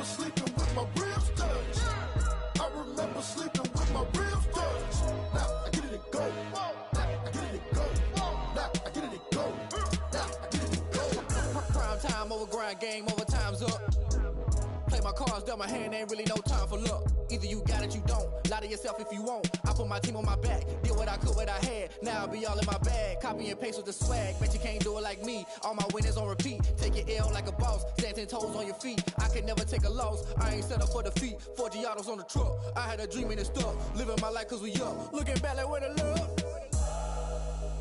remember sleeping with my ribs touched. I remember sleeping with my ribs touched. Now I get it and go. Now I get it and go. Now I get it and go. Now I get it and go. Prime time over grind, game over, time's up. Play my cards, dealt my hand, ain't really no time for luck. Either you got it, you don't. Lie to yourself if you won't. I put my team on my back, did what I could, what I had. Now I'll be all in my bag, copy and paste with the swag. Bet you can't do it like me. All my winners on repeat. Take your L like a boss, stand 10 toes on your feet. I can never take a loss. I ain't set up for defeat. 4 Giottos on the truck. I had a dream and it stuck. Living my life cause we up. Looking back like where the love.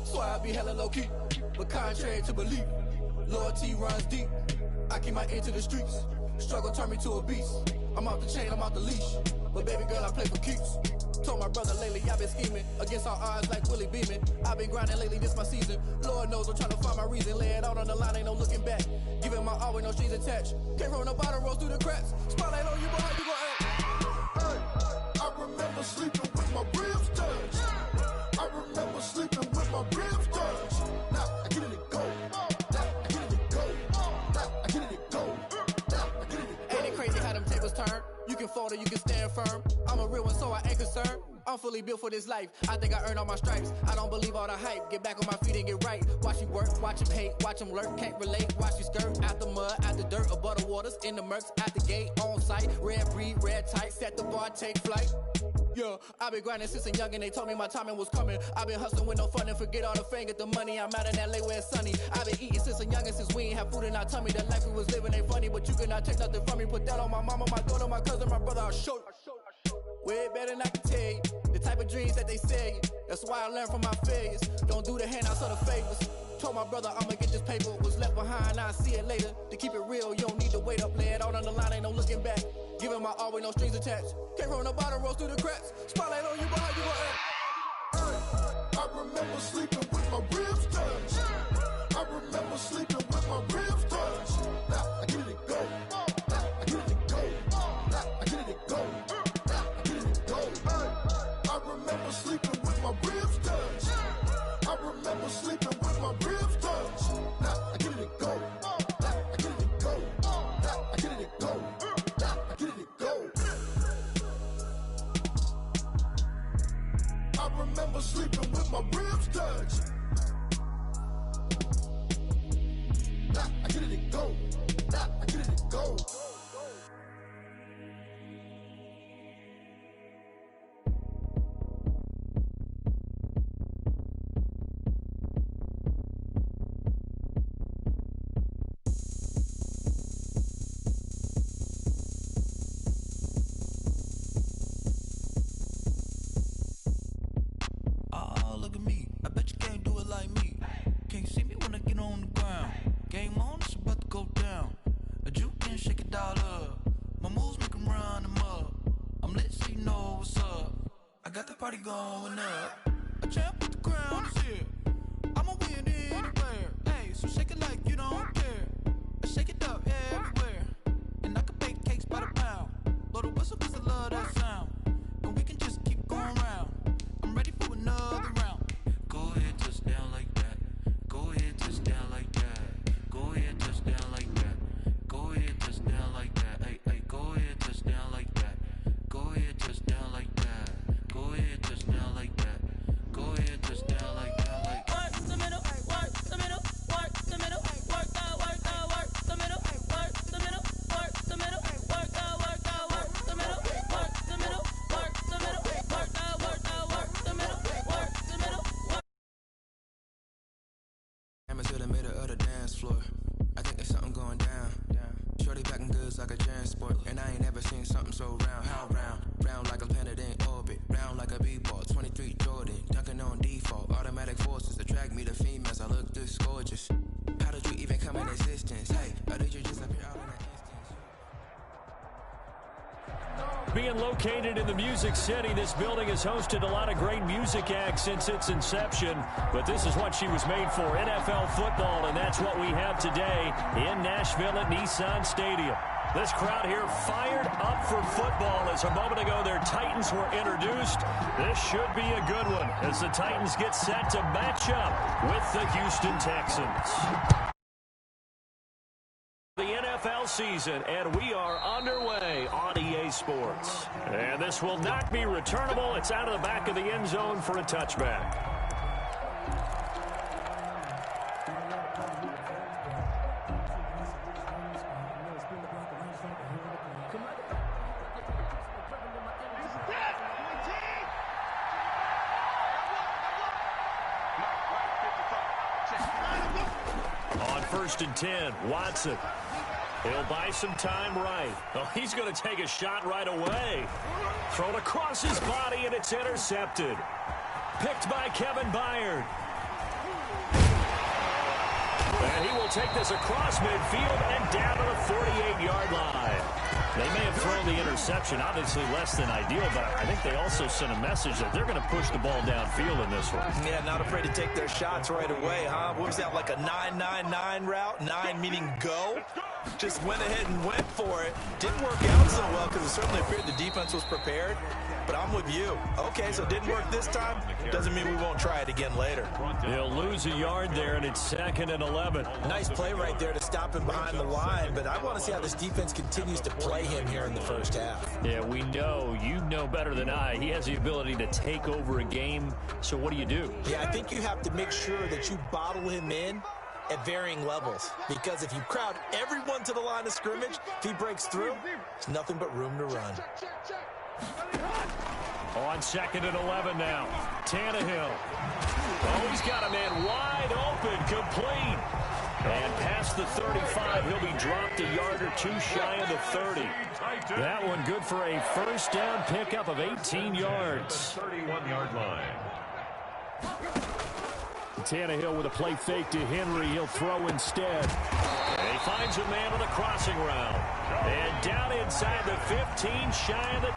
So I be hella low key, but contrary to belief, loyalty runs deep. I keep my ear to the streets. Struggle turned me to a beast. I'm off the chain, I'm off the leash. But baby girl, I play for keeps. Told my brother lately I've been scheming against all odds like Willie Beeman. I've been grinding lately, this my season. Lord knows I'm trying to find my reason. Lay it out on the line, ain't no looking back. Giving my all with no strings attached. Can't roll no bottom, rolls through the cracks. Spotlight on you, but how you gon' act? Hey, I remember sleeping with my ribs touched. I remember sleeping with my ribs touched. Now I get it and go. Now I get it and go. Now I get it and go. Now I get it and go. Ain't it crazy how them tables turn? You can fold or you can stand firm. I'm a real one, so I ain't concerned. I'm fully built for this life. I think I earned all my stripes. I don't believe all the hype. Get back on my feet and get right. Watch you work, watch him hate, watch him lurk. Can't relate, watch you skirt. Out the mud, out the dirt, above the waters, in the murks, at the gate, on site. Red breed, red tight, set the bar, take flight. Yeah, I've been grinding since a young and they told me my timing was coming. I've been hustling with no fun and forget all the fame, get the money. I'm out in LA where it's sunny. I've been eating since a young and since we ain't have food in our tummy. The life we was living ain't funny, but you cannot take nothing from me. Put that on my mama, my daughter, my cousin, my brother, I'll show you. Way better than I can tell you. The type of dreams that they sell you. That's why I learned from my failures. Don't do the handouts or the favors. Told my brother I'ma get this paper. Was left behind, I'll see it later. To keep it real, you don't need to wait up. Lay it out on the line, ain't no looking back. Giving my all with no strings attached. Can't roll no bottom, rolls through the cracks. Spotlight on you, but how you gon' act? I remember sleeping with my ribs touched. I remember sleeping with my ribs touched. Now I get it and go. Now I get it and go. Now I get it and go. Now I get it and go. I remember sleeping with my ribs touched. I remember sleeping with my ribs touched. Now I get it and go. Now I get it and go. Now I get it and go. Now I get it and go. I remember sleeping with my ribs touched. Now I get it and go. Now I get it and go. Oh, look at me. I bet you can't do it like me. Can't see me when I get on the ground. Game on, it's about to go down. A juke and shake it all up. My moves make 'em run them up. I'm lit so you know what's up. I got the party going up. A champ with the crown is here. I'ma win anywhere. Hey, so shake it like you don't care. I shake it up everywhere. And I can bake cakes by the pound. Blow the whistle 'cause I love that sound. And we can just keep going round. I'm ready for another round. Go ahead, touch down like that. Go ahead, touch down like that. Go ahead, touch down like that. Go ahead, touch down like that. Hey, hey, go ahead, touch down like that. Go ahead, touch down like that. Go ahead, touch down like that. Go ahead, touch down like that. Like work the middle, work the middle, work the middle, work the middle, work the middle, work the middle, work the middle, work the middle, work the middle, work the middle, work the middle, work the middle. I'm into the middle of the dance floor. I think there's something going down. Shorty packing goods like a transport, and I ain't never seen something so round. How round? Round like a planet in orbit, round like a b-ball. 23 Jordan, dunking on default. Automatic forces attract me to females. I look this gorgeous. How did you even come in existence? Hey, or did you just appear out in that instance? Being located in the Music City, this building has hosted a lot of great music acts since its inception. But this is what she was made for, NFL football, and that's what we have today in Nashville at Nissan Stadium. This crowd here fired up for football as a moment ago their Titans were introduced. This should be a good one as the Titans get set to match up with the Houston Texans. The NFL NFL season, and we are underway on EA Sports. And this will not be returnable. It's out of the back of the end zone for a touchback. On 1st and 10, Watson. He'll buy some time right. Oh, he's going to take a shot right away. Thrown across his body, and it's intercepted. Picked by Kevin Byard. And he will take this across midfield and down to the 48-yard line. They may have thrown the interception, obviously less than ideal, but I think they also sent a message that they're going to push the ball downfield in this one. Yeah, not afraid to take their shots right away, huh? What was that, like a 9-9-9 route? 9 meaning go? Just went ahead and went for it. Didn't work out so well because it certainly appeared the defense was prepared. But I'm with you. Okay, so it didn't work this time. Doesn't mean we won't try it again later. He'll lose a yard there, and it's 2nd and 11. Nice play right there to stop him behind the line, but I want to see how this defense continues to play him here in the first half. Yeah, we know. You know better than I. He has the ability to take over a game, so what do you do? Yeah, I think you have to make sure that you bottle him in at varying levels, because if you crowd everyone to the line of scrimmage, if he breaks through, there's nothing but room to run. On 2nd and 11 now. Tannehill. Oh, he's got a man wide open, complete. And past the 35, he'll be dropped a yard or two shy of the 30. That one good for a first down pickup of 18 yards. 31-yard line. Tannehill with a play fake to Henry. He'll throw instead. And he finds a man on the crossing route. And down inside the 15, shy of the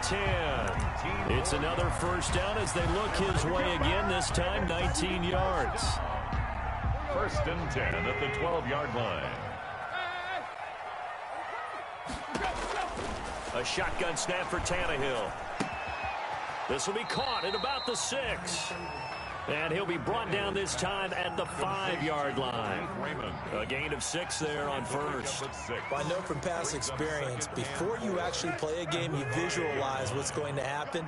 10. It's another first down as they look his way again, this time 19 yards. 1st and 10 at the 12-yard line. A shotgun snap for Tannehill. This will be caught at about the 6. And he'll be brought down this time at the 5-yard line. A gain of 6 there on first. Well, I know from past experience, before you actually play a game, you visualize what's going to happen.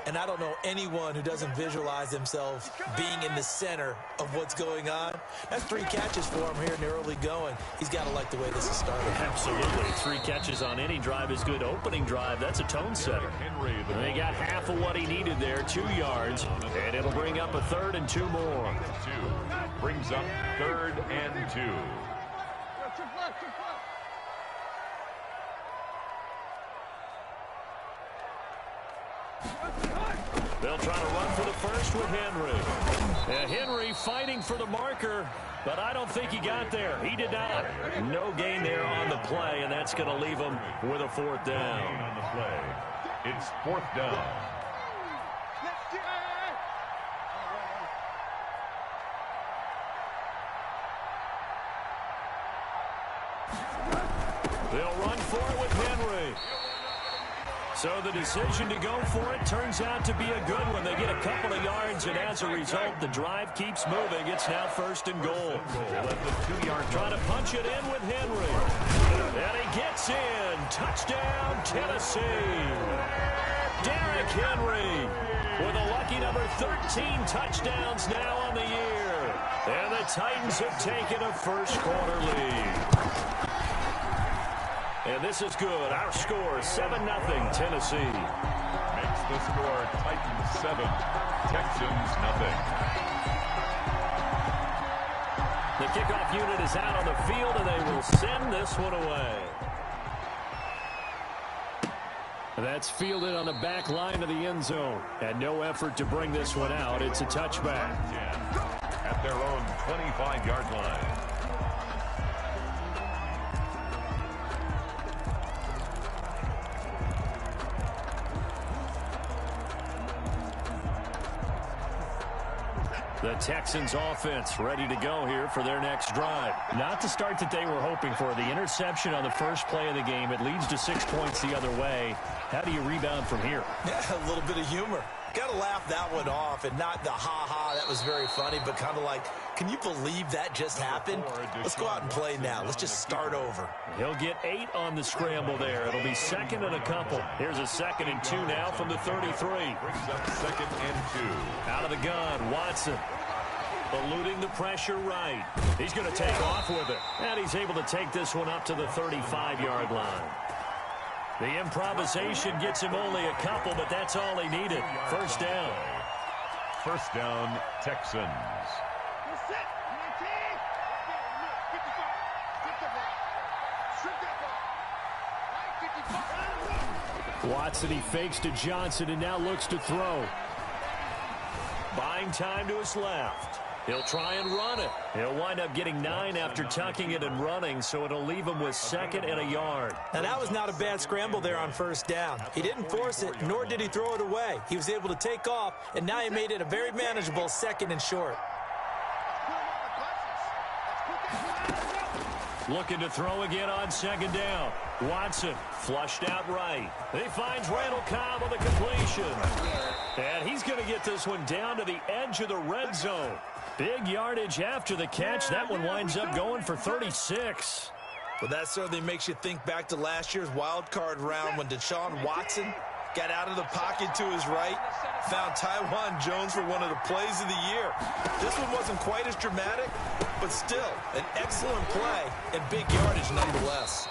And I don't know anyone who doesn't visualize themselves being in the center of what's going on. That's 3 catches for him here in the early going. He's got to like the way this is started. Absolutely. 3 catches on any drive is good. Opening drive, that's a tone setter. And they got half of what he needed there, 2 yards. And it'll bring up a 3rd and 2 more. Brings up 3rd and 2. They'll try to run for the first with Henry. And Henry fighting for the marker, but I don't think he got there. He did not. No gain there on the play, and that's going to leave him with a 4th down. On the play, it's 4th down. They'll run for it with Henry. So the decision to go for it turns out to be a good one. They get a couple of yards, and as a result, the drive keeps moving. It's now 1st and goal. Trying to punch it in with Henry. And he gets in. Touchdown, Tennessee. Derrick Henry with a lucky number 13 touchdowns now on the year. And the Titans have taken a first quarter lead. And this is good. Our score, 7-0, Tennessee. Makes the score Titans 7, Texans 0. The kickoff unit is out on the field, and they will send this one away. That's fielded on the back line of the end zone. And no effort to bring this one out. It's a touchback. At their own 25-yard line. The Texans offense ready to go here for their next drive. Not the start that they were hoping for. The interception on the first play of the game. It leads to 6 points the other way. How do you rebound from here? Yeah, a little bit of humor. Got to laugh that one off, and not the ha-ha, that was very funny, but kind of like, can you believe that just happened? Let's go out and play now. Let's just start over. He'll get 8 on the scramble there. It'll be second and a couple. Here's a 2nd and 2 now from the 33. Brings up 2nd and 2. Out of the gun, Watson. Eluding the pressure right. He's going to take off with it. And he's able to take this one up to the 35-yard line. The improvisation gets him only a couple, but that's all he needed. First down. First down, Texans. Watson, he fakes to Johnson and now looks to throw. Buying time to his left. He'll try and run it. He'll wind up getting 9 after tucking it and running, so it'll leave him with 2nd and a yard. Now, that was not a bad scramble there on first down. He didn't force it, nor did he throw it away. He was able to take off, and now he made it a very manageable 2nd and short. Looking to throw again on 2nd down. Watson flushed out right. He finds Randall Cobb on the completion. And he's going to get this one down to the edge of the red zone. Big yardage after the catch. That one winds up going for 36. Well, that certainly makes you think back to last year's wild card round when Deshaun Watson got out of the pocket to his right, found Taiwan Jones for one of the plays of the year. This one wasn't quite as dramatic, but still an excellent play and big yardage nonetheless.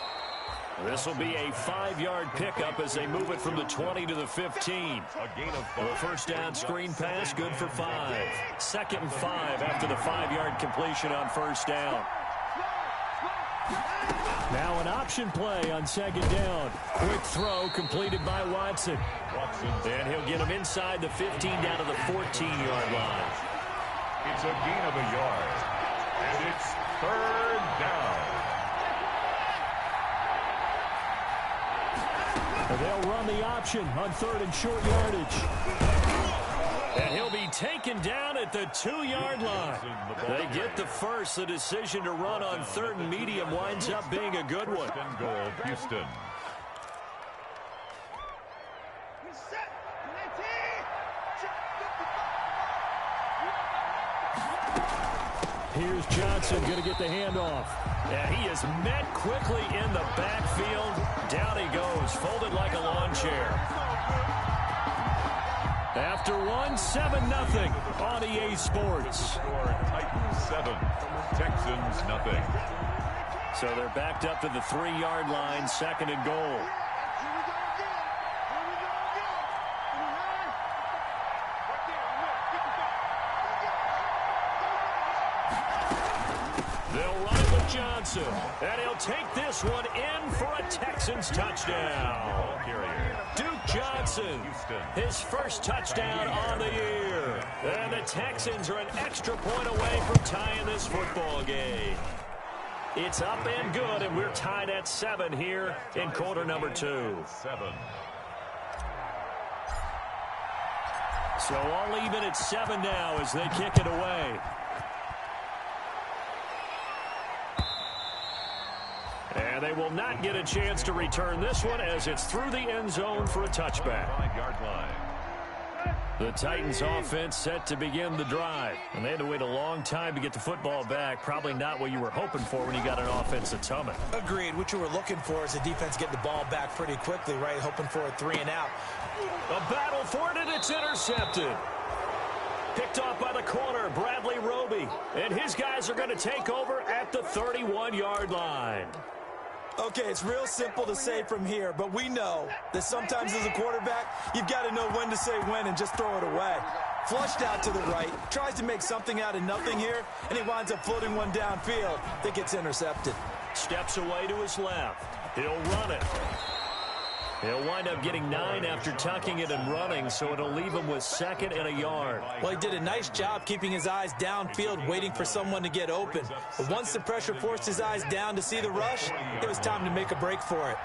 This will be a 5-yard pickup as they move it from the 20 to the 15. A gain of 5. The first down screen pass, good for 5. 2nd and 5 after the 5-yard completion on first down. Now an option play on 2nd down. Quick throw completed by Watson. And he'll get him inside the 15 down to the 14-yard line. It's a gain of a yard. And it's 3rd down. They'll run the option on 3rd and short yardage. And he'll be taken down at the 2-yard line. They get the first. The decision to run on 3rd and medium winds up being a good one. And goal, Houston. Here's Johnson going to get the handoff. And he is met quickly in the backfield. Down he goes, folded like a lawn chair. After one, 7-0 on EA Sports. Score Titans 7, Texans nothing. So they're backed up to the 3-yard line, 2nd and goal. They'll run with Johnson, and he'll take this one in for a Texans touchdown. Duke Johnson, his first touchdown on the year. And the Texans are an extra point away from tying this football game. It's up and good, and we're tied at 7 here in quarter number 2. 7. So all even at 7 now as they kick it away. And they will not get a chance to return this one as it's through the end zone for a touchback. 5-yard line. The Titans offense set to begin the drive. And they had to wait a long time to get the football back. Probably not what you were hoping for when you got an offense that's humming. Agreed. What you were looking for is the defense getting the ball back pretty quickly, right? Hoping for a 3 and out. A battle for it, and it's intercepted. Picked off by the corner, Bradley Roby. And his guys are going to take over at the 31-yard line. Okay, it's real simple to say from here, but we know that sometimes as a quarterback, you've got to know when to say when and just throw it away. Flushed out to the right, tries to make something out of nothing here, and he winds up floating one downfield that gets intercepted. Steps away to his left. He'll run it. He'll wind up getting 9 after tucking it and running, so it'll leave him with 2nd and a yard. Well, he did a nice job keeping his eyes downfield, waiting for someone to get open. But once the pressure forced his eyes down to see the rush, it was time to make a break for it.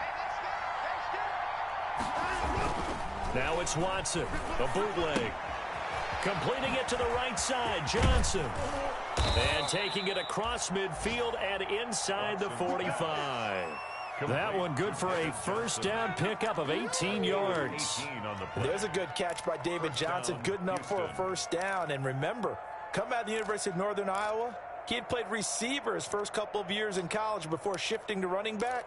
Now it's Watson, a bootleg. Completing it to the right side, Johnson. And taking it across midfield and inside the 45. That one good for a first down pickup of 18 yards. There's a good catch by David Johnson, good enough for a first down. And remember, come out of the University of Northern Iowa, he had played receiver his first couple of years in college before shifting to running back.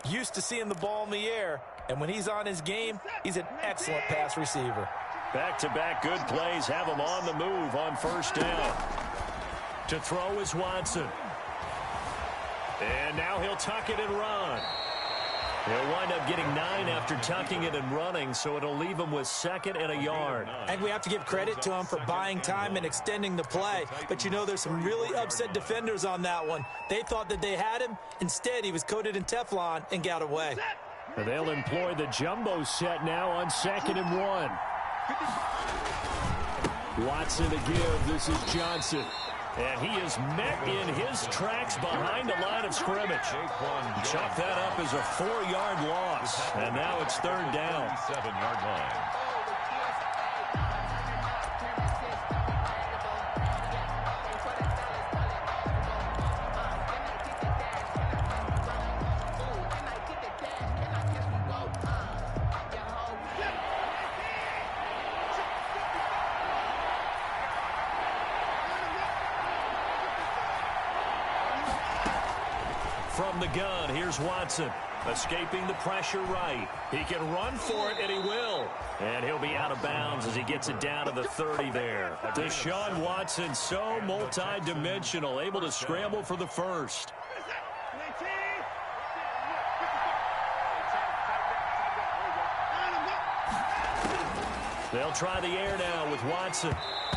Used to seeing the ball in the air, and when he's on his game, he's an excellent pass receiver. Back-to-back good plays have him on the move on first down. To throw is Watson. And now he'll tuck it and run. He'll wind up getting 9 after tucking it and running, so it'll leave him with 2nd and a yard. I think we have to give credit to him for buying time and extending the play. But, you know, there's some really upset defenders on that one. They thought that they had him. Instead, he was coated in Teflon and got away. And they'll employ the jumbo set now on 2nd and 1. Watson to give. This is Johnson. And he is met in his tracks behind the line of scrimmage. Chalk that up as a 4-yard loss. And now it's 3rd down. 7-yard line. From the gun, here's Watson. Escaping the pressure right. He can run for it, and he will. And he'll be out of bounds as he gets it down to the 30 there. Deshaun Watson, so multi-dimensional, able to scramble for the first. They'll try the air now with Watson.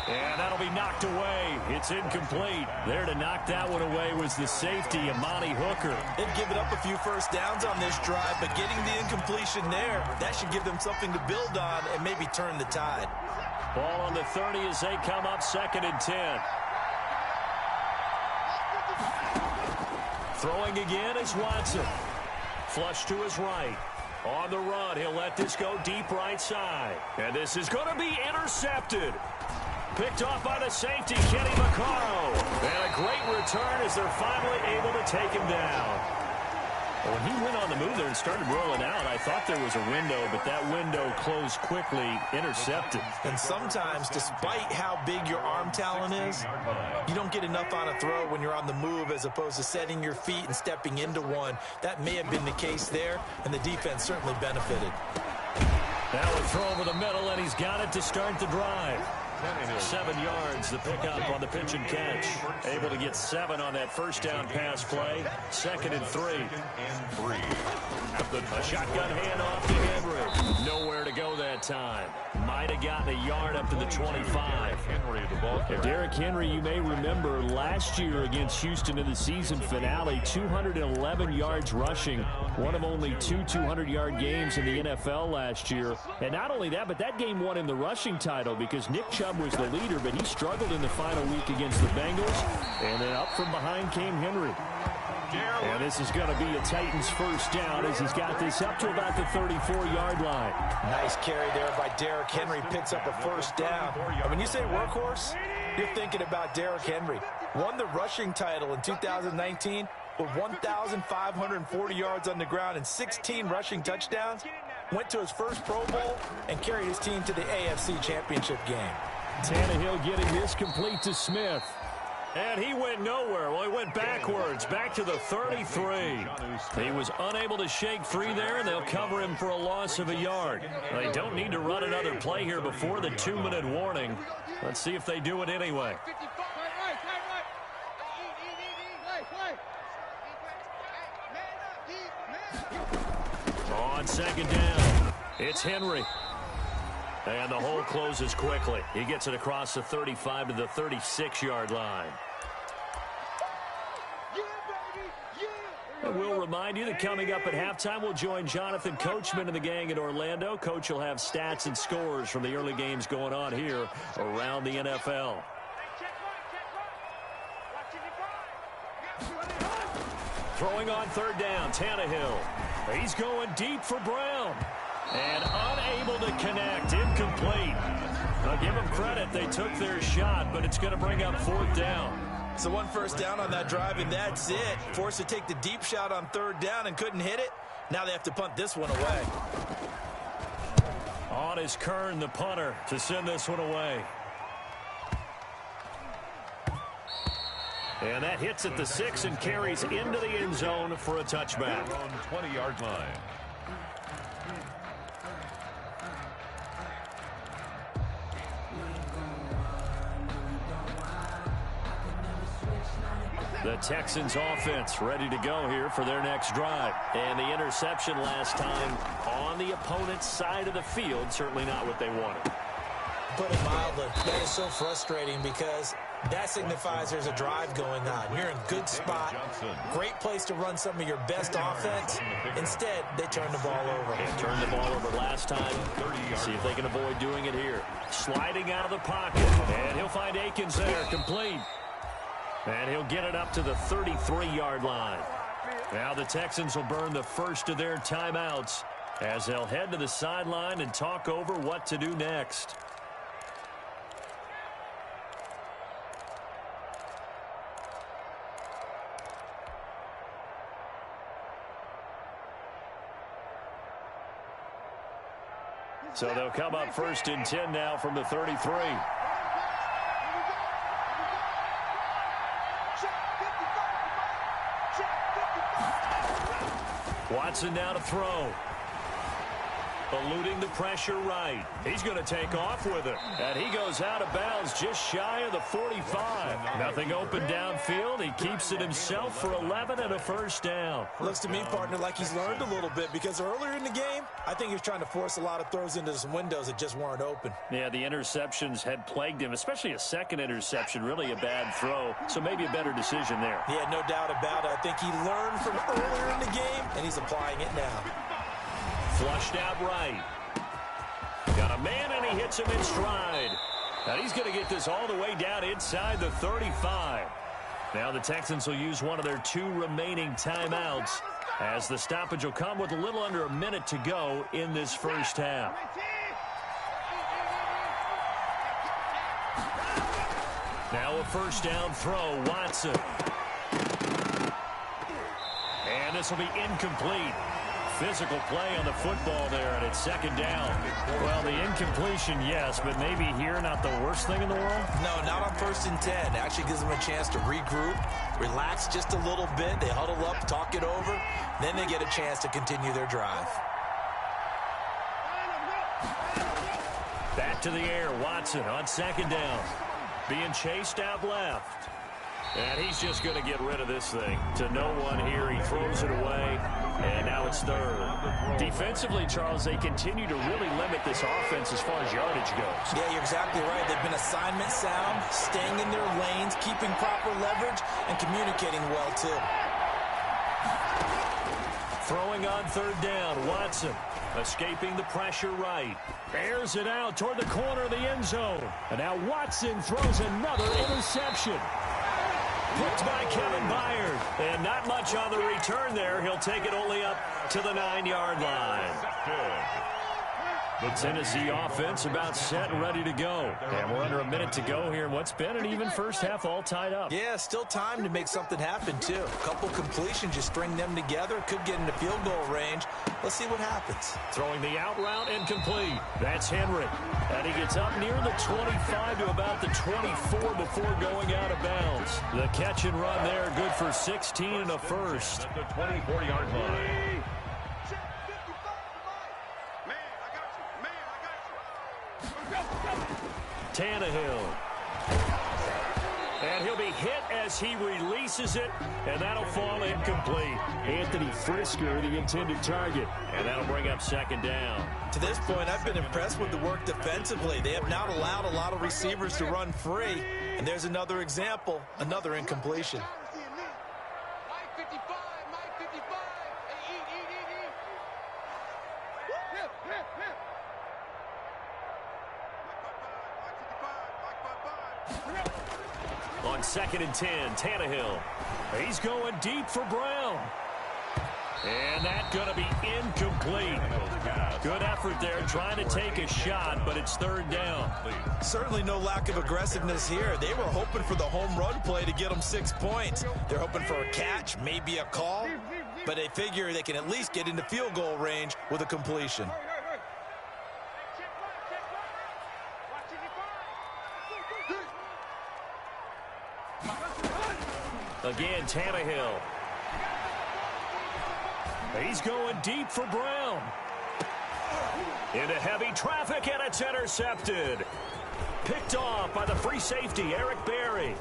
And that'll be knocked away. It's incomplete. There to knock that one away was the safety, Amani Hooker. They've given up a few first downs on this drive, but getting the incompletion there, that should give them something to build on and maybe turn the tide. Ball on the 30 as they come up 2nd and 10. Throwing again is Watson. Flush to his right. On the run, he'll let this go deep right side. And this is going to be intercepted. Picked off by the safety, Kenny Vaccaro. And a great return as they're finally able to take him down. When he went on the move there and started rolling out, I thought there was a window, but that window closed quickly, intercepted. And sometimes, despite how big your arm talent is, you don't get enough on a throw when you're on the move as opposed to setting your feet and stepping into one. That may have been the case there, and the defense certainly benefited. Now a throw over the middle, and he's got it to start the drive. 7 yards, the pickup on the pitch and catch. Able to get 7 on that first down pass play. 2nd and 3. A shotgun handoff to Henry. Nowhere to go that time. Might have gotten a yard up to the 25. Derrick Henry, you may remember last year against Houston in the season finale, 211 yards rushing. One of only 2 200-yard games in the NFL last year. And not only that, but that game won him the rushing title because Nick Chubb was the leader, but he struggled in the final week against the Bengals. And then up from behind came Henry. And this is going to be a Titans first down as he's got this up to about the 34-yard line. Nice carry there by Derrick Henry. Picks up a first down. And when you say workhorse, you're thinking about Derrick Henry. Won the rushing title in 2019 with 1,540 yards on the ground and 16 rushing touchdowns. Went to his first Pro Bowl and carried his team to the AFC Championship game. Tannehill getting this complete to Smith. And he went nowhere. Well, he went backwards, back to the 33. He was unable to shake free there, and they'll cover him for a loss of a yard. They don't need to run another play here before the 2-minute warning. Let's see if they do it anyway. On 2nd down, it's Henry. And the hole closes quickly. He gets it across the 35 to the 36-yard line. And we'll remind you that coming up at halftime, we'll join Jonathan Coachman and the gang in Orlando. Coach will have stats and scores from the early games going on here around the NFL. Throwing on 3rd down, Tannehill. He's going deep for Brown. And unable to connect, incomplete. I'll give them credit, they took their shot, but it's going to bring up 4th down. So one first down on that drive, and that's it. Forced to take the deep shot on third down and couldn't hit it. Now they have to punt this one away. On is Kern, the punter, to send this one away. And that hits at the 6 and carries into the end zone for a touchback. On 20-yard line. The Texans offense ready to go here for their next drive. And the interception last time on the opponent's side of the field, certainly not what they wanted. Put it mildly, that is so frustrating because that signifies there's a drive going on. You're in a good spot, great place to run some of your best offense. Instead, they turn the ball over. And turned the ball over last time. See if they can avoid doing it here. Sliding out of the pocket, and he'll find Akins there, complete. And he'll get it up to the 33-yard line. Now the Texans will burn the first of their timeouts as they'll head to the sideline and talk over what to do next. So they'll come up 1st and 10 now from the 33. Watson now to throw. Eluding the pressure right. He's going to take off with it. And he goes out of bounds just shy of the 45. Nothing open downfield. He keeps it himself for 11 and a first down. Looks to me, partner, like he's learned a little bit because earlier in the game, I think he was trying to force a lot of throws into some windows that just weren't open. Yeah, the interceptions had plagued him, especially a second interception, really a bad throw. So maybe a better decision there. Yeah, no doubt about it. I think he learned from earlier in the game, and he's applying it now. Flushed out right. Got a man, and he hits him in stride. And he's going to get this all the way down inside the 35. Now the Texans will use one of their 2 remaining timeouts as the stoppage will come with a little under a minute to go in this first half. Now a first down throw, Watson. And this will be incomplete. Physical play on the football there, and it's 2nd down. Well, the incompletion, yes, but maybe here not the worst thing in the world? No, not on 1st and 10. It actually gives them a chance to regroup, relax just a little bit. They huddle up, talk it over. Then they get a chance to continue their drive. Back to the air, Watson on 2nd down. Being chased out left. And he's just going to get rid of this thing. To no one here, he throws it away. And now it's 3rd. Defensively, Charles, they continue to really limit this offense as far as yardage goes. Yeah, you're exactly right. They've been assignment sound, staying in their lanes, keeping proper leverage, and communicating well, too. Throwing on 3rd down, Watson. Escaping the pressure right. Airs it out toward the corner of the end zone. And now Watson throws another interception. Picked by Kevin Byard. And not much on the return there. He'll take it only up to the 9-yard line. The Tennessee offense about set and ready to go. And we're under a minute to go here in what's been an even first half all tied up. Yeah, still time to make something happen, too. A couple completions, you string them together. Could get into field goal range. Let's see what happens. Throwing the out route incomplete. That's Henry. And he gets up near the 25 to about the 24 before going out of bounds. The catch and run there, good for 16 and a first. At the 24-yard line. Tannehill. And he'll be hit as he releases it, and that'll fall incomplete. Anthony Frisker, the intended target, and that'll bring up 2nd down. To this point, I've been impressed with the work defensively. They have not allowed a lot of receivers to run free, and there's another example, another incompletion. On 2nd and 10, Tannehill. He's going deep for Brown. And that's going to be incomplete. Good effort there trying to take a shot, but it's third down. Certainly no lack of aggressiveness here. They were hoping for the home run play to get them 6 points. They're hoping for a catch, maybe a call, but they figure they can at least get into field goal range with a completion. Again, Tannehill. He's going deep for Brown. Into heavy traffic, and it's intercepted. Picked off by the free safety, Eric Berry.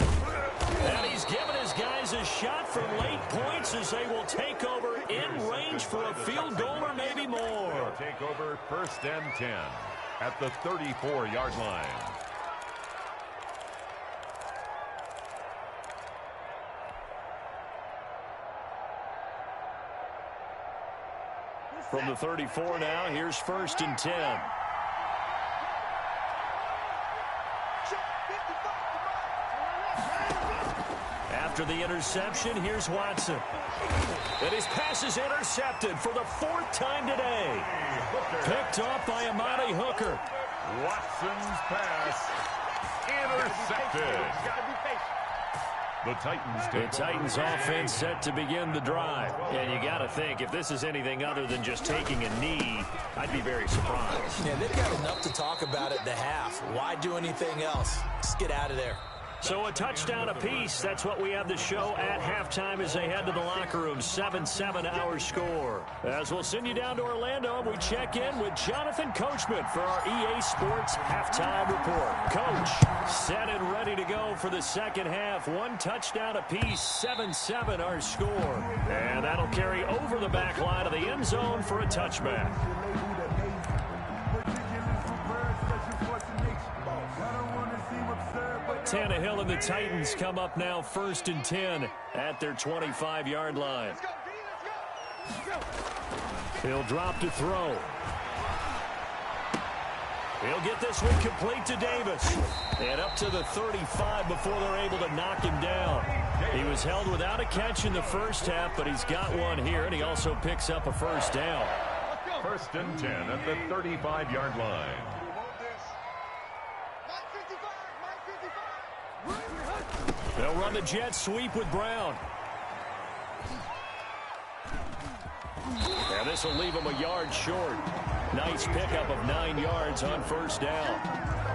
And he's given his guys a shot for late points as they will take over in range for a field goal or maybe more. They'll take over 1st and 10 at the 34-yard line. From the 34 now, here's 1st and 10. After the interception, here's Watson. And his pass is intercepted for the 4th time today. Picked off by Amani Hooker. Watson's pass intercepted. The Titans offense set to begin the drive. And you got to think, if this is anything other than just taking a knee, I'd be very surprised. Yeah, they've got enough to talk about at the half. Why do anything else? Just get out of there. So a touchdown apiece. That's what we have to show at halftime as they head to the locker room. 7-7 our score. As we'll send you down to Orlando, we check in with Jonathan Coachman for our EA Sports Halftime Report. Coach, set and ready to go for the second half. 1 touchdown apiece, 7-7 our score. And that'll carry over the back line of the end zone for a touchback. Tannehill and the Titans come up now 1st and 10 at their 25-yard line. He'll drop to throw. He'll get this one complete to Davis. And up to the 35 before they're able to knock him down. He was held without a catch in the first half, but he's got one here, and he also picks up a first down. 1st and 10 at the 35-yard line. They'll run the jet sweep with Brown. And this will leave him a yard short. Nice pickup of 9 yards on first down.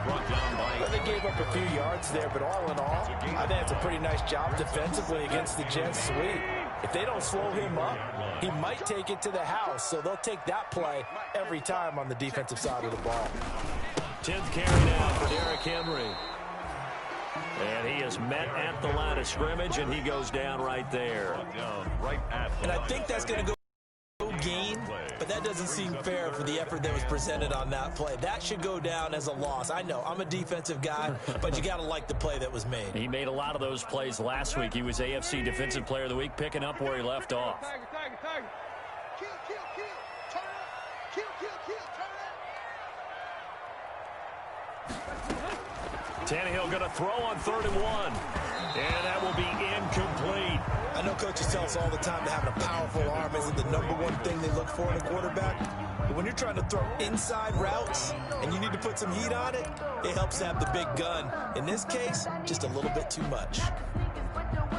Brought down by... Well, they gave up a few yards there, but all in all, I think it's a pretty nice job defensively against the jet sweep. If they don't slow him up, he might take it to the house, so they'll take that play every time on the defensive side of the ball. 10th carry now for Derrick Henry. And he is met at the line of scrimmage, and he goes down right there. And I think that's going to go gain, but that doesn't seem fair for the effort that was presented on that play. That should go down as a loss. I know, I'm a defensive guy, but you got to like the play that was made. He made a lot of those plays last week. He was AFC Defensive Player of the Week, picking up where he left off. Tannehill going to throw on 3rd and 1. And that will be incomplete. I know coaches tell us all the time that having a powerful arm isn't the #1 thing they look for in a quarterback. But when you're trying to throw inside routes and you need to put some heat on it, it helps to have the big gun. In this case, just a little bit too much.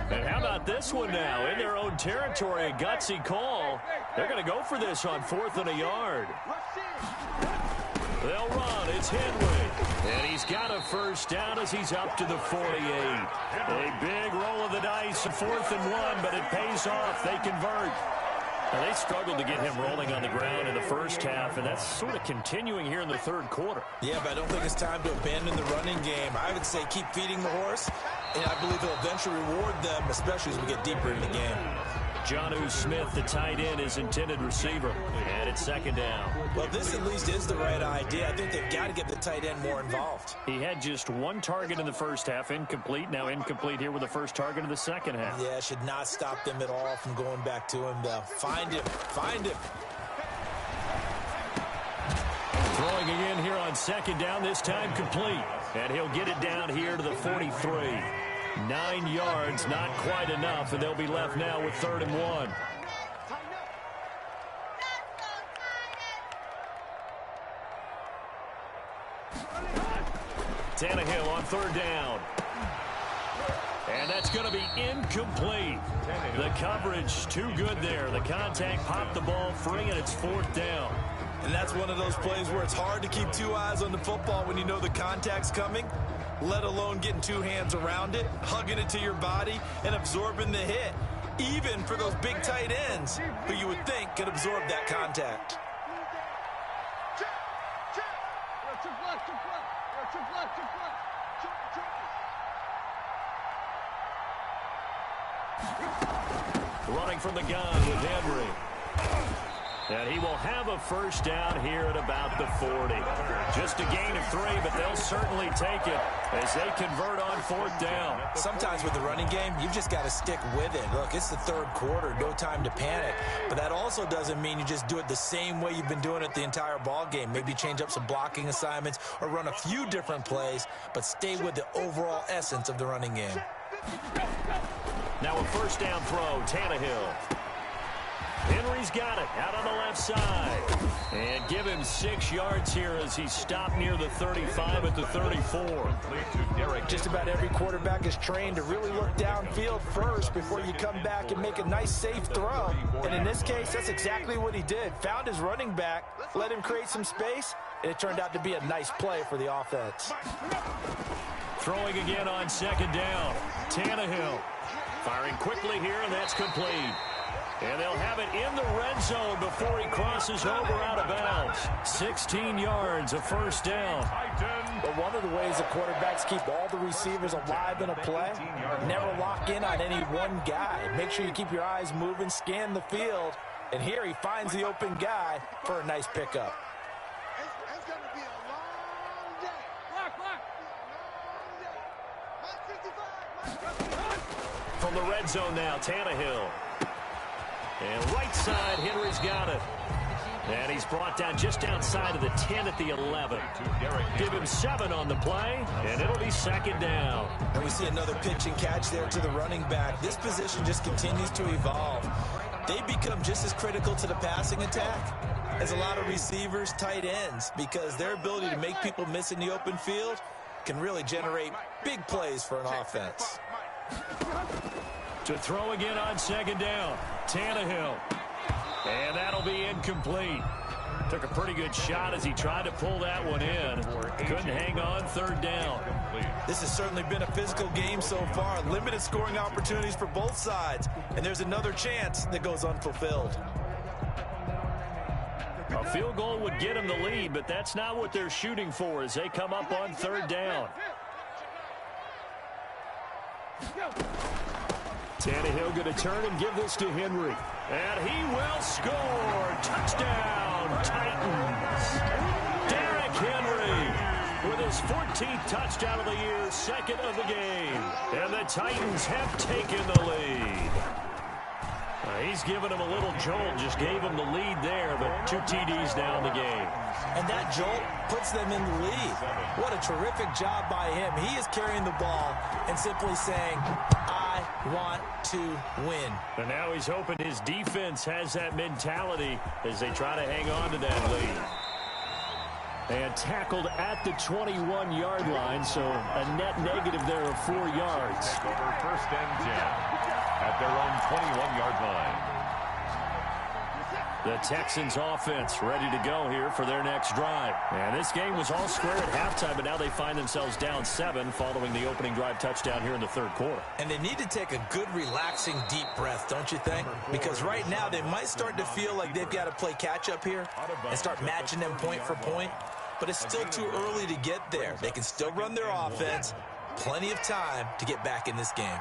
And how about this one now? In their own territory, a gutsy call. They're going to go for this on 4th and a yard. They'll run. It's Henry. And he's got a first down as he's up to the 48. A big roll of the dice, 4th and 1, but it pays off. They convert. Now, they struggled to get him rolling on the ground in the first half, and that's sort of continuing here in the 3rd quarter. Yeah, but I don't think it's time to abandon the running game. I would say keep feeding the horse, and I believe he'll eventually reward them, especially as we get deeper in the game. Jonnu Smith, the tight end, is intended receiver. And it's 2nd down. Well, this at least is the right idea. I think they've got to get the tight end more involved. He had just 1 target in the first half, incomplete. Now incomplete here with the first target of the second half. Yeah, should not stop them at all from going back to him, though. Find him. Find him. Throwing again here on 2nd down, this time complete. And he'll get it down here to the 43. 9 yards, not quite enough, and they'll be left now with 3rd and 1. Tannehill on third down. And that's going to be incomplete. The coverage too good there. The contact popped the ball free, and it's fourth down. And that's one of those plays where it's hard to keep two eyes on the football when you know the contact's coming, let alone getting two hands around it, hugging it to your body, and absorbing the hit, even for those big tight ends who you would think could absorb that contact. Running from the gun with Henry. And he will have a first down here at about the 40. Just a gain of 3, but they'll certainly take it as they convert on fourth down. Sometimes with the running game, you've just got to stick with it. Look, it's the third quarter, no time to panic. But that also doesn't mean you just do it the same way you've been doing it the entire ball game. Maybe change up some blocking assignments or run a few different plays, but stay with the overall essence of the running game. Now a first down throw, Tannehill. Henry's got it out on the left side. And give him 6 yards here as he stopped near the 35 at the 34. Just about every quarterback is trained to really look downfield first before you come back and make a nice, safe throw. And in this case, that's exactly what he did. Found his running back, let him create some space, and it turned out to be a nice play for the offense. Throwing again on second down. Tannehill firing quickly here, and that's complete. And they'll have it in the red zone before he crosses over out of bounds. 16 yards, a first down. But one of the ways the quarterbacks keep all the receivers alive in a play, never lock in on any one guy. Make sure you keep your eyes moving, scan the field. And here he finds the open guy for a nice pickup. It's going to be a long day. From the red zone now, Tannehill. And right side, Henry's got it. And he's brought down just outside of the 10 at the 11. Give him 7 on the play, and it'll be second down. And we see another pitch and catch there to the running back. This position just continues to evolve. They become just as critical to the passing attack as a lot of receivers, tight ends, because their ability to make people miss in the open field can really generate big plays for an offense. To throw again on second down, Tannehill. And that'll be incomplete. Took a pretty good shot as he tried to pull that one in. Couldn't hang on, third down. This has certainly been a physical game so far. Limited scoring opportunities for both sides. And there's another chance that goes unfulfilled. A field goal would get him the lead, but that's not what they're shooting for as they come up on third down. Tannehill going to turn and give this to Henry. And he will score. Touchdown, Titans. Derrick Henry with his 14th touchdown of the year, second of the game. And the Titans have taken the lead. He's given him a little jolt, just gave him the lead there, but 2 TDs now in the game. And that jolt puts them in the lead. What a terrific job by him. He is carrying the ball and simply saying, I want to win. And now he's hoping his defense has that mentality as they try to hang on to that lead. And tackled at the 21-yard line, so a net negative there of 4 yards. First and 10 at their own 21-yard line. The Texans offense ready to go here for their next drive. And this game was all square at halftime, but now they find themselves down 7 following the opening drive touchdown here in the third quarter. And they need to take a good, relaxing, deep breath, don't you think? Because right now they might start to feel like they've got to play catch-up here and start matching them point for point. But it's still too early to get there. They can still run their offense. Plenty of time to get back in this game.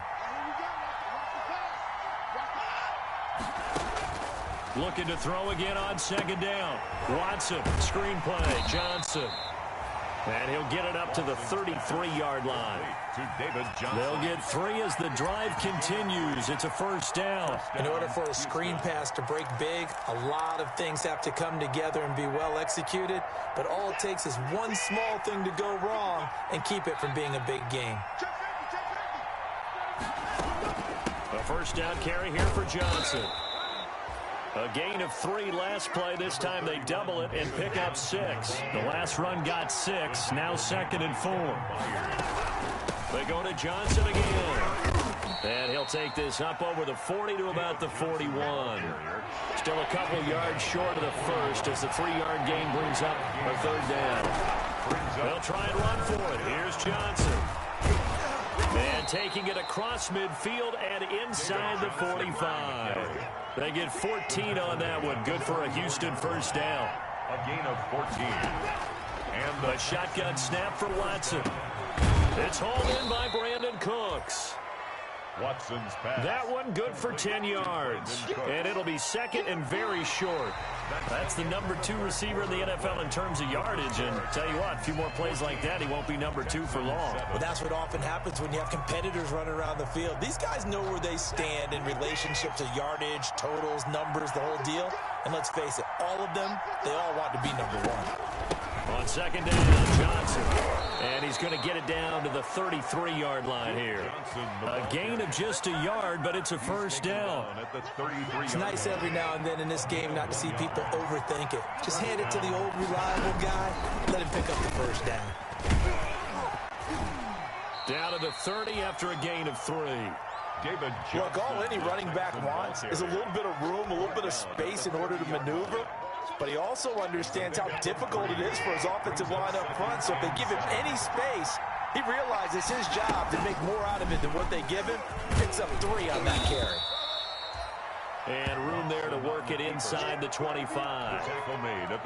Looking to throw again on second down. Watson, screen play, Johnson. And he'll get it up to the 33-yard line. They'll get 3 as the drive continues. It's a first down. In order for a screen pass to break big, a lot of things have to come together and be well executed. But all it takes is one small thing to go wrong and keep it from being a big game. A first down carry here for Johnson. A gain of 3 last play. This time they double it and pick up 6. The last run got 6. Now 2nd and 4. They go to Johnson again. And he'll take this up over the 40 to about the 41. Still a couple yards short of the first as the 3-yard gain brings up a 3rd down. They'll try and run for it. Here's Johnson. And taking it across midfield and inside the 45. They get 14 on that one. Good for a Houston 1st down. A gain of 14. And a shotgun snap for Watson. It's hauled in by Brandon Cooks. Watson's pass. That one good for 10 yards. And it'll be 2nd and very short. That's the number 2 receiver in the NFL in terms of yardage. And tell you what, a few more plays like that, he won't be number 2 for long. Well, that's what often happens when you have competitors running around the field. These guys know where they stand in relationship to yardage, totals, numbers, the whole deal. And let's face it, all of them, they all want to be number 1. On 2nd down, Johnson. And he's going to get it down to the 33-yard line here. A gain of just a yard, but it's a 1st down. It's nice every now and then in this game not to see people overthink it. Just hand it to the old reliable guy. Let him pick up the 1st down. Down to the 30 after a gain of 3. Look, all any running back wants is a little bit of room, a little bit of space in order to maneuver. But he also understands how difficult it is for his offensive line up front. So if they give him any space, he realizes it's his job to make more out of it than what they give him. Picks up 3 on that carry. And room there to work it inside the 25.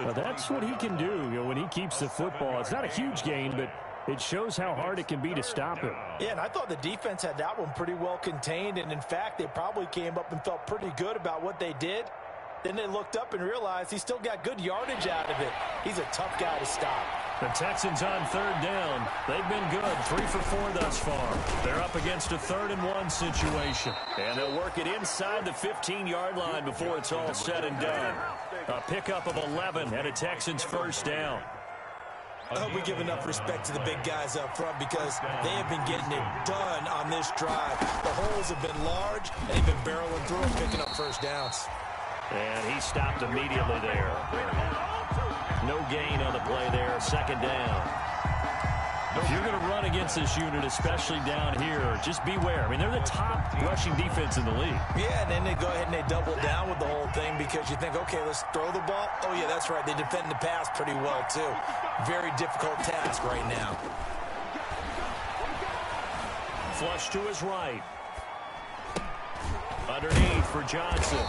Well, that's what he can do, when he keeps the football. It's not a huge gain, but it shows how hard it can be to stop him. Yeah, and I thought the defense had that one pretty well contained. And, in fact, they probably came up and felt pretty good about what they did. Then they looked up and realized he still got good yardage out of it. He's a tough guy to stop. The Texans on 3rd down. They've been good, 3 for 4 thus far. They're up against a 3rd and 1 situation. And they'll work it inside the 15-yard line before it's all said and done. A pickup of 11 and a Texans 1st down. I hope we give enough respect to the big guys up front because they have been getting it done on this drive. The holes have been large, and they've been barreling through and picking up 1st downs. And he stopped immediately there. No gain on the play there, 2nd down. If you're going to run against this unit, especially down here, just beware. I mean, they're the top rushing defense in the league. Yeah, and then they go ahead and they double down with the whole thing because you think, okay, let's throw the ball. Oh, yeah, that's right. They defend the pass pretty well, too. Very difficult task right now. Flush to his right. Underneath for Johnson.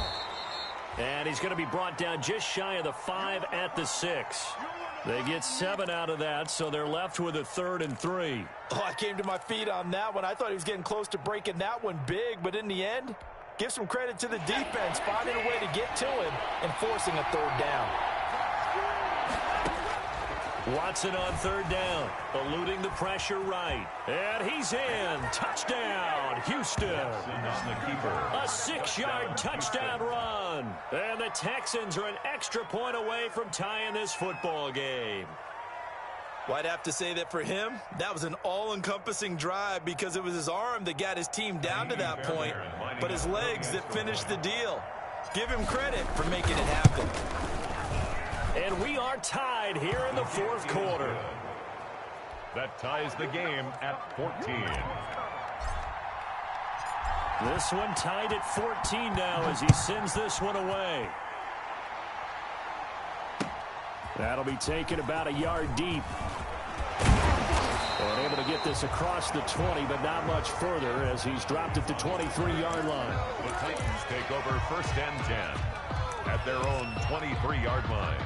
And he's going to be brought down just shy of the 5 at the 6. They get 7 out of that, so they're left with a 3rd and 3. Oh, I came to my feet on that one. I thought he was getting close to breaking that one big, but in the end, give some credit to the defense, finding a way to get to him and forcing a 3rd down. Watson on 3rd down, eluding the pressure right. And he's in. Touchdown, Houston. A 6-yard touchdown run. And the Texans are an extra point away from tying this football game. Well, I'd have to say that for him, that was an all-encompassing drive because it was his arm that got his team down to that point, but his legs that finished the deal. Give him credit for making it happen. And we are tied here in the 4th quarter. That ties the game at 14. This one tied at 14 now as he sends this one away. That'll be taken about a yard deep. And able to get this across the 20, but not much further as he's dropped at the 23-yard line. The Titans take over 1st and 10 at their own 23-yard line.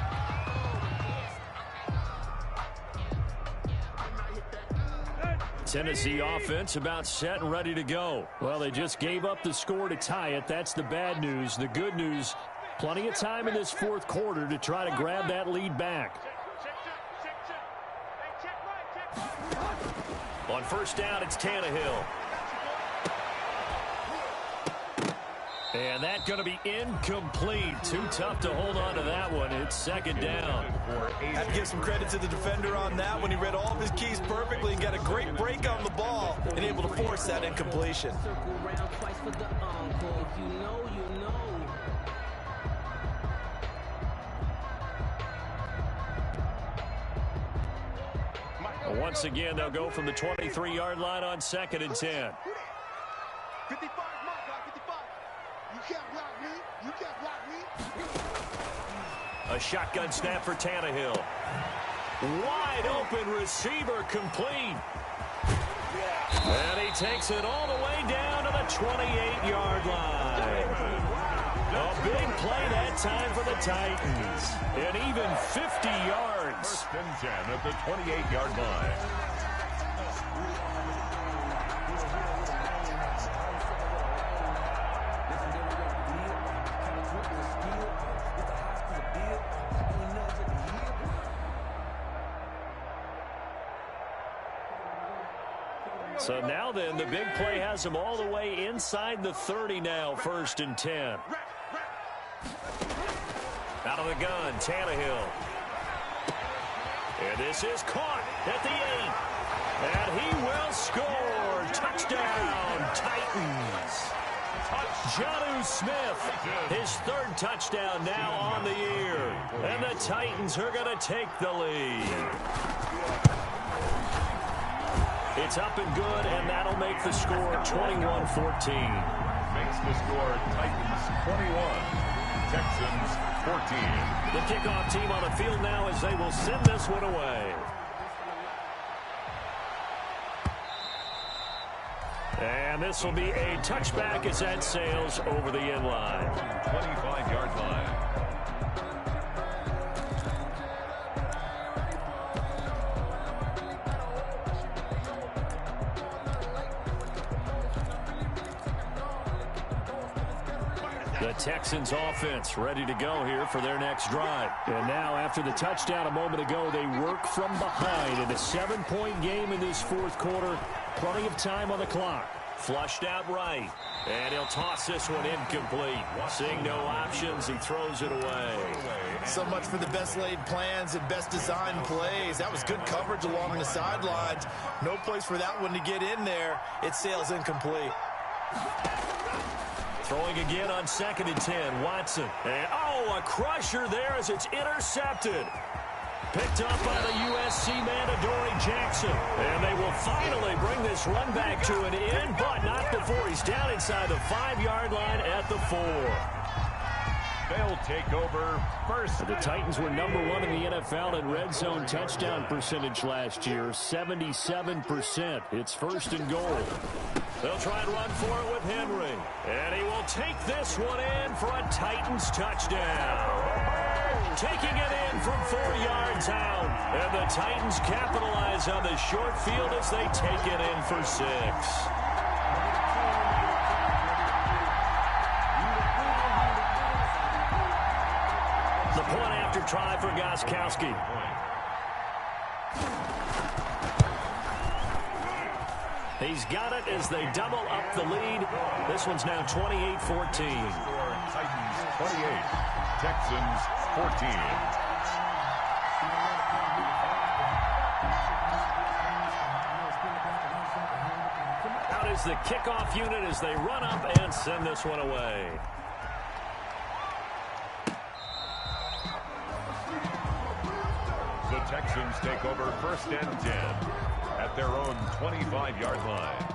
Tennessee offense about set and ready to go. Well, they just gave up the score to tie it. That's the bad news. The good news, plenty of time in this 4th quarter to try to grab that lead back. On 1st down, it's Tannehill. And that's going to be incomplete. Too tough to hold on to that one. It's 2nd down. I have to give some credit to the defender on that when he read all of his keys perfectly and got a great break on the ball and able to force that incompletion. Once again, they'll go from the 23-yard line on 2nd and 10. 55, my guy, 55. You can't block me. You can't block me. A shotgun snap for Tannehill. Wide open receiver complete. And he takes it all the way down to the 28-yard line. A big play that time for the Titans. And even 50 yards. 1st and 10 at the 28-yard line. So now then, the big play has them all the way inside the 30 now, 1st and 10. Out of the gun, Tannehill. And this is caught at the 8. And he will score. Touchdown, Titans. Jonnu Smith, his 3rd touchdown now on the year. And the Titans are going to take the lead. It's up and good, and that'll make the score 21-14. Makes the score Titans 21, Texans 14. The kickoff team on the field now as they will send this one away. And this will be a touchback as that sails over the end line. 25-yard line. The Texans offense ready to go here for their next drive. And now after the touchdown a moment ago, they work from behind in a 7-point game in this 4th quarter. Plenty of time on the clock. Flushed out right. And he'll toss this one incomplete. Seeing no options, he throws it away. So much for the best laid plans and best designed plays. That was good coverage along the sidelines. No place for that one to get in there. It sails incomplete. Throwing again on 2nd and 10. Watson. And, a crusher there as it's intercepted. Picked up by the USC man, Adoree Jackson. And they will finally bring this run back to an end, but not before he's down inside the 5-yard line at the 4. They'll take over first. The Titans were #1 in the NFL in red zone touchdown percentage last year, 77%. It's 1st and goal. They'll try and run for it with Henry. And he will take this one in for a Titans touchdown. Taking it in from 4 yards out. And the Titans capitalize on the short field as they take it in for 6. The point after try for Gostkowski. He's got it as they double up the lead. This one's now 28-14. Titans 28, Texans 14. Out is the kickoff unit as they run up and send this one away. The Texans take over 1st and 10 at their own 25-yard line.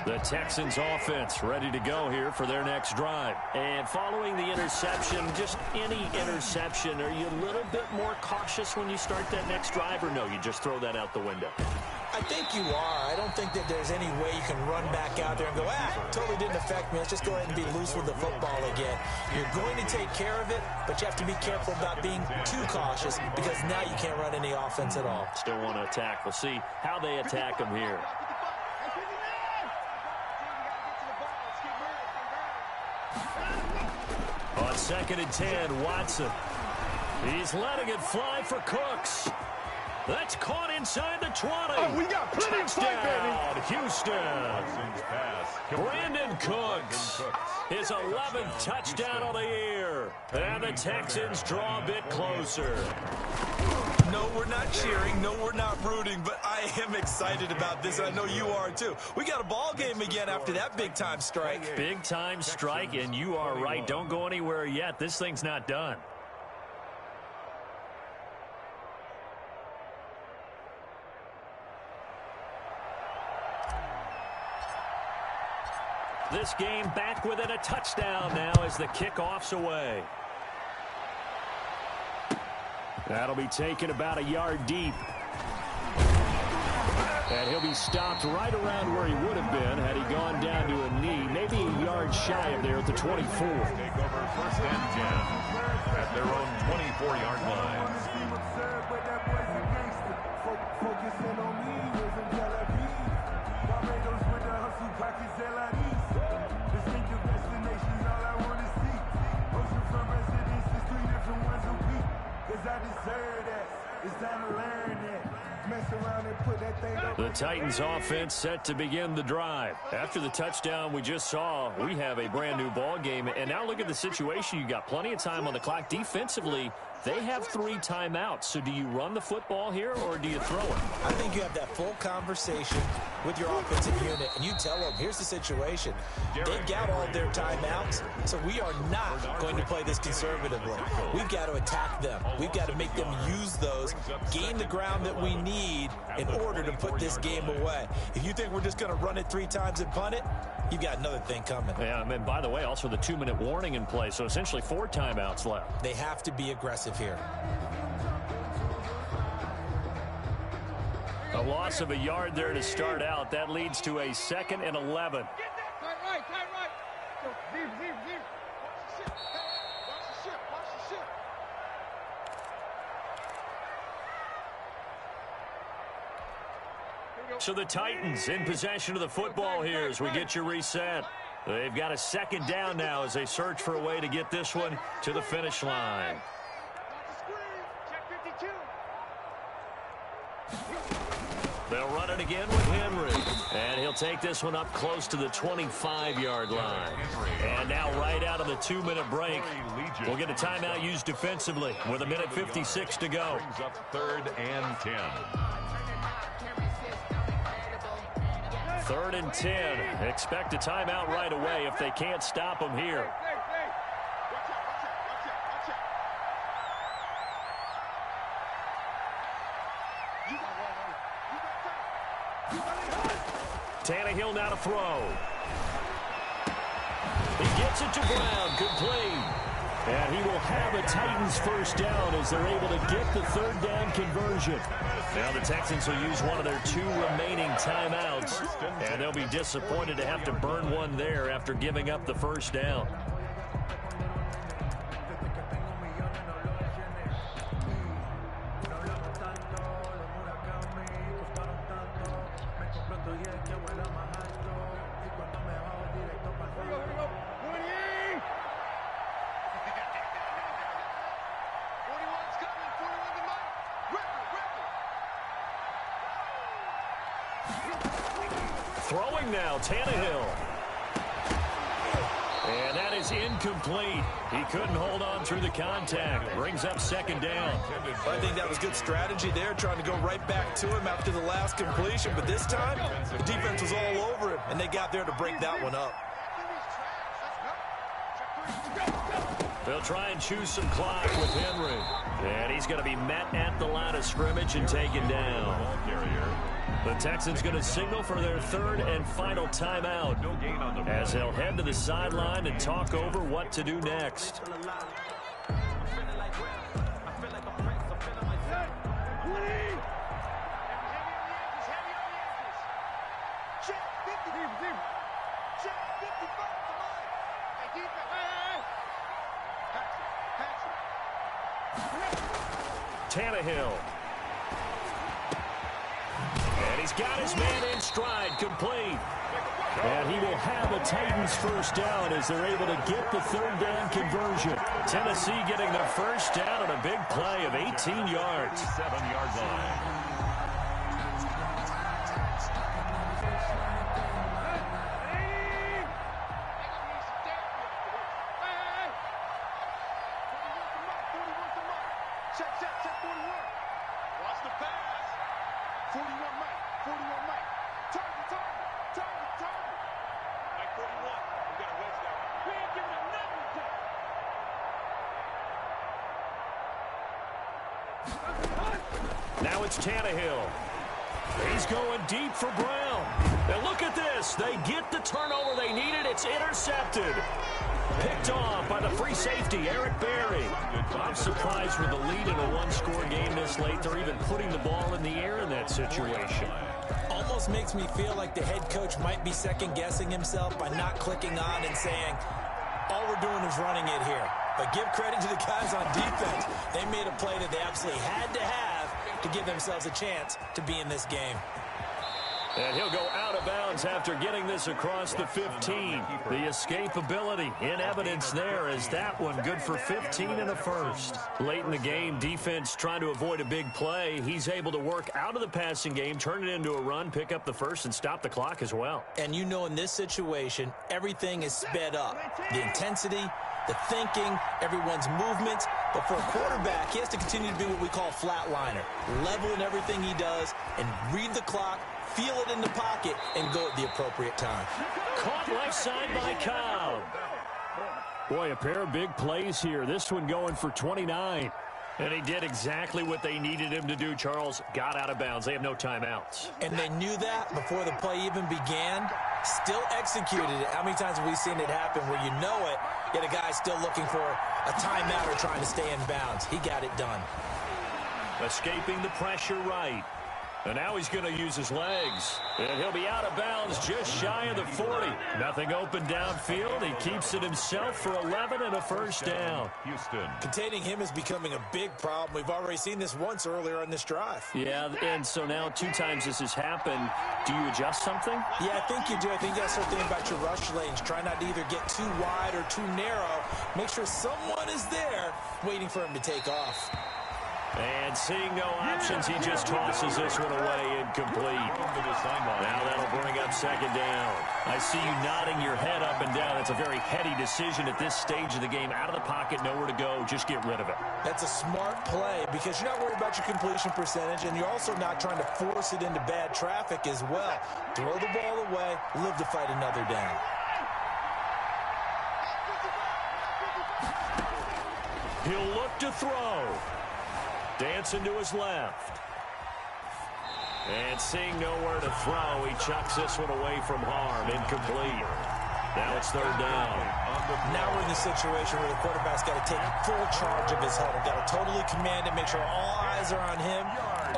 The Texans offense ready to go here for their next drive. And following the interception, just any interception, are you a little bit more cautious when you start that next drive, or no, you just throw that out the window? I think you are. I don't think that there's any way you can run back out there and go, totally didn't affect me. Let's just go ahead and be loose with the football again. You're going to take care of it, but you have to be careful about being too cautious because now you can't run any offense at all. Still want to attack. We'll see how they attack them here. On 2nd and 10, Watson. He's letting it fly for Cooks. That's caught inside the 20. Oh, we got plenty of fight, baby. Houston. Pass. Brandon Cooks. His 11th touchdown of the year. And the Texans draw a bit closer. No, we're not cheering. No, we're not rooting. But I am excited about this. I know you are, too. We got a ball game again after that big-time strike. Big-time strike, and you are right. Don't go anywhere yet. This thing's not done. This game back within a touchdown now as the kickoff's away. That'll be taken about a yard deep. And he'll be stopped right around where he would have been had he gone down to a knee, maybe a yard shy of there at the 24. Take over 1st and 10 at their own 24-yard line. The Titans offense set to begin the drive. After the touchdown we just saw, we have a brand new ball game. And now look at the situation. You got plenty of time on the clock. Defensively, they have 3 timeouts. So do you run the football here or do you throw it? I think you have that full conversation with your offensive unit, and you tell them, here's the situation. They've got all their timeouts, so we are not going to play this conservatively. We've got to attack them. We've got to make them use those, gain the ground that we need in order to put this game away. If you think we're just going to run it 3 times and punt it, you've got another thing coming. Yeah, and by the way, also the 2-minute warning in play, so essentially 4 timeouts left. They have to be aggressive here. A loss of a yard there to start out. That leads to a 2nd and 11. So the Titans in possession of the football here as we get you reset. They've got a 2nd down now as they search for a way to get this one to the finish line. They'll run it again with Henry. And he'll take this one up close to the 25-yard line. And now right out of the 2-minute break, we'll get a timeout used defensively with 1:56 to go. Brings up 3rd and 10. 3rd and 10. Expect a timeout right away if they can't stop them here. Tannehill now to throw. He gets it to Brown, complete. And he will have a Titans 1st down as they're able to get the 3rd down conversion. Now the Texans will use one of their 2 remaining timeouts. And they'll be disappointed to have to burn one there after giving up the 1st down. Throwing now, Tannehill. And that is incomplete. He couldn't hold on through the contact. Brings up 2nd down. I think that was good strategy there, trying to go right back to him after the last completion. But this time, the defense was all over him, and they got there to break that one up. They'll try and choose some clock with Henry. And he's going to be met at the line of scrimmage and taken down. The Texans going to signal for their 3rd and final timeout as they'll head to the sideline and talk over what to do next. Tannehill. And he's got his man in stride, complete. And he will have a Titans 1st down as they're able to get the 3rd down conversion. Tennessee getting their 1st down on a big play of 18 yards. 7-yard line. Now it's Tannehill. He's going deep for Brown. And look at this. They get the turnover they needed. It's intercepted. Picked off by the free safety, Eric Berry. I'm surprised with the lead in a one-score game this late. They're even putting the ball in the air in that situation. Almost makes me feel like the head coach might be second-guessing himself by not clicking on and saying, all we're doing is running it here. But give credit to the guys on defense. They made a play that they absolutely had to have to give themselves a chance to be in this game. And he'll go out of bounds after getting this across the 15. The escapability in evidence there as that one good for 15 and a first. Late in the game, defense trying to avoid a big play. He's able to work out of the passing game, turn it into a run, pick up the first, and stop the clock as well. And you know in this situation, everything is sped up. The intensity, the thinking, everyone's movements. But for a quarterback, he has to continue to be what we call a flatliner. Level in everything he does and read the clock, feel it in the pocket, and go at the appropriate time. Caught left side by Cobb. Boy, a pair of big plays here. This one going for 29. And he did exactly what they needed him to do, Charles. Got out of bounds. They have no timeouts. And they knew that before the play even began. Still executed it. How many times have we seen it happen where you know it, yet a guy's still looking for a timeout or trying to stay in bounds? He got it done. Escaping the pressure right. And now he's going to use his legs. And he'll be out of bounds just shy of the 40. Nothing open downfield. He keeps it himself for 11 and a first down. Houston. Containing him is becoming a big problem. We've already seen this once earlier on this drive. Yeah, and so now 2 times this has happened. Do you adjust something? Yeah, I think you do. I think you got to start thinking about your rush lanes. Try not to either get too wide or too narrow. Make sure someone is there waiting for him to take off. And seeing no options, he just tosses this one away incomplete. Now that'll bring up second down. I see you nodding your head up and down. It's a very heady decision at this stage of the game. Out of the pocket, nowhere to go. Just get rid of it. That's a smart play because you're not worried about your completion percentage, and you're also not trying to force it into bad traffic as well. Throw the ball away, live to fight another down. He'll look to throw. Dancing to his left. And seeing nowhere to throw, he chucks this one away from harm. Incomplete. Now it's third down. Now we're in the situation where the quarterback's got to take full charge of his huddle. Got to totally command it, make sure all eyes are on him.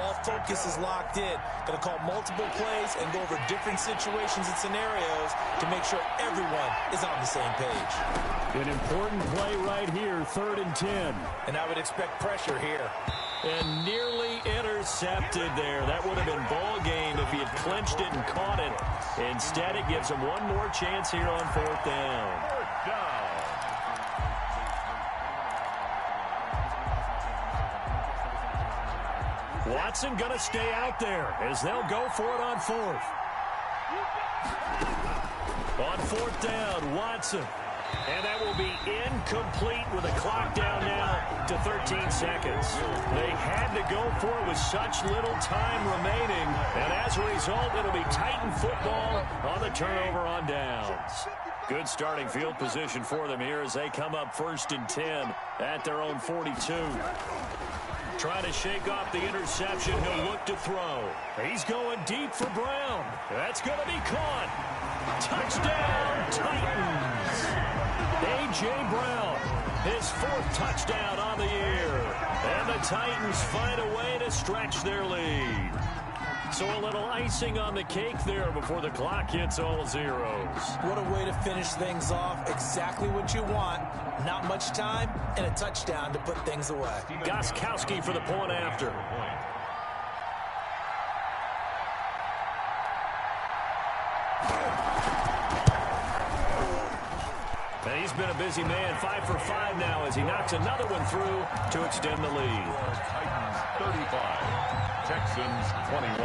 All focus is locked in. Got to call multiple plays and go over different situations and scenarios to make sure everyone is on the same page. An important play right here, 3rd and 10. And I would expect pressure here. And nearly intercepted there. That would have been ball game if he had clinched it and caught it. Instead, it gives him one more chance here on 4th down. Watson going to stay out there as they'll go for it on 4th. On 4th down, Watson. And that will be incomplete with a clock down now to 13 seconds. They had to go for it with such little time remaining. And as a result, it'll be Titan football on the turnover on downs. Good starting field position for them here as they come up 1st and 10 at their own 42. Trying to shake off the interception. He'll look to throw. He's going deep for Brown. That's going to be caught. Touchdown, Titans. A.J. Brown, his 4th touchdown on the year. And the Titans find a way to stretch their lead. So a little icing on the cake there before the clock hits all zeros. What a way to finish things off. Exactly what you want. Not much time and a touchdown to put things away. Gostkowski for the point after. And he's been a busy man, 5 for 5 now as he knocks another one through to extend the lead. Titans 35, Texans 21.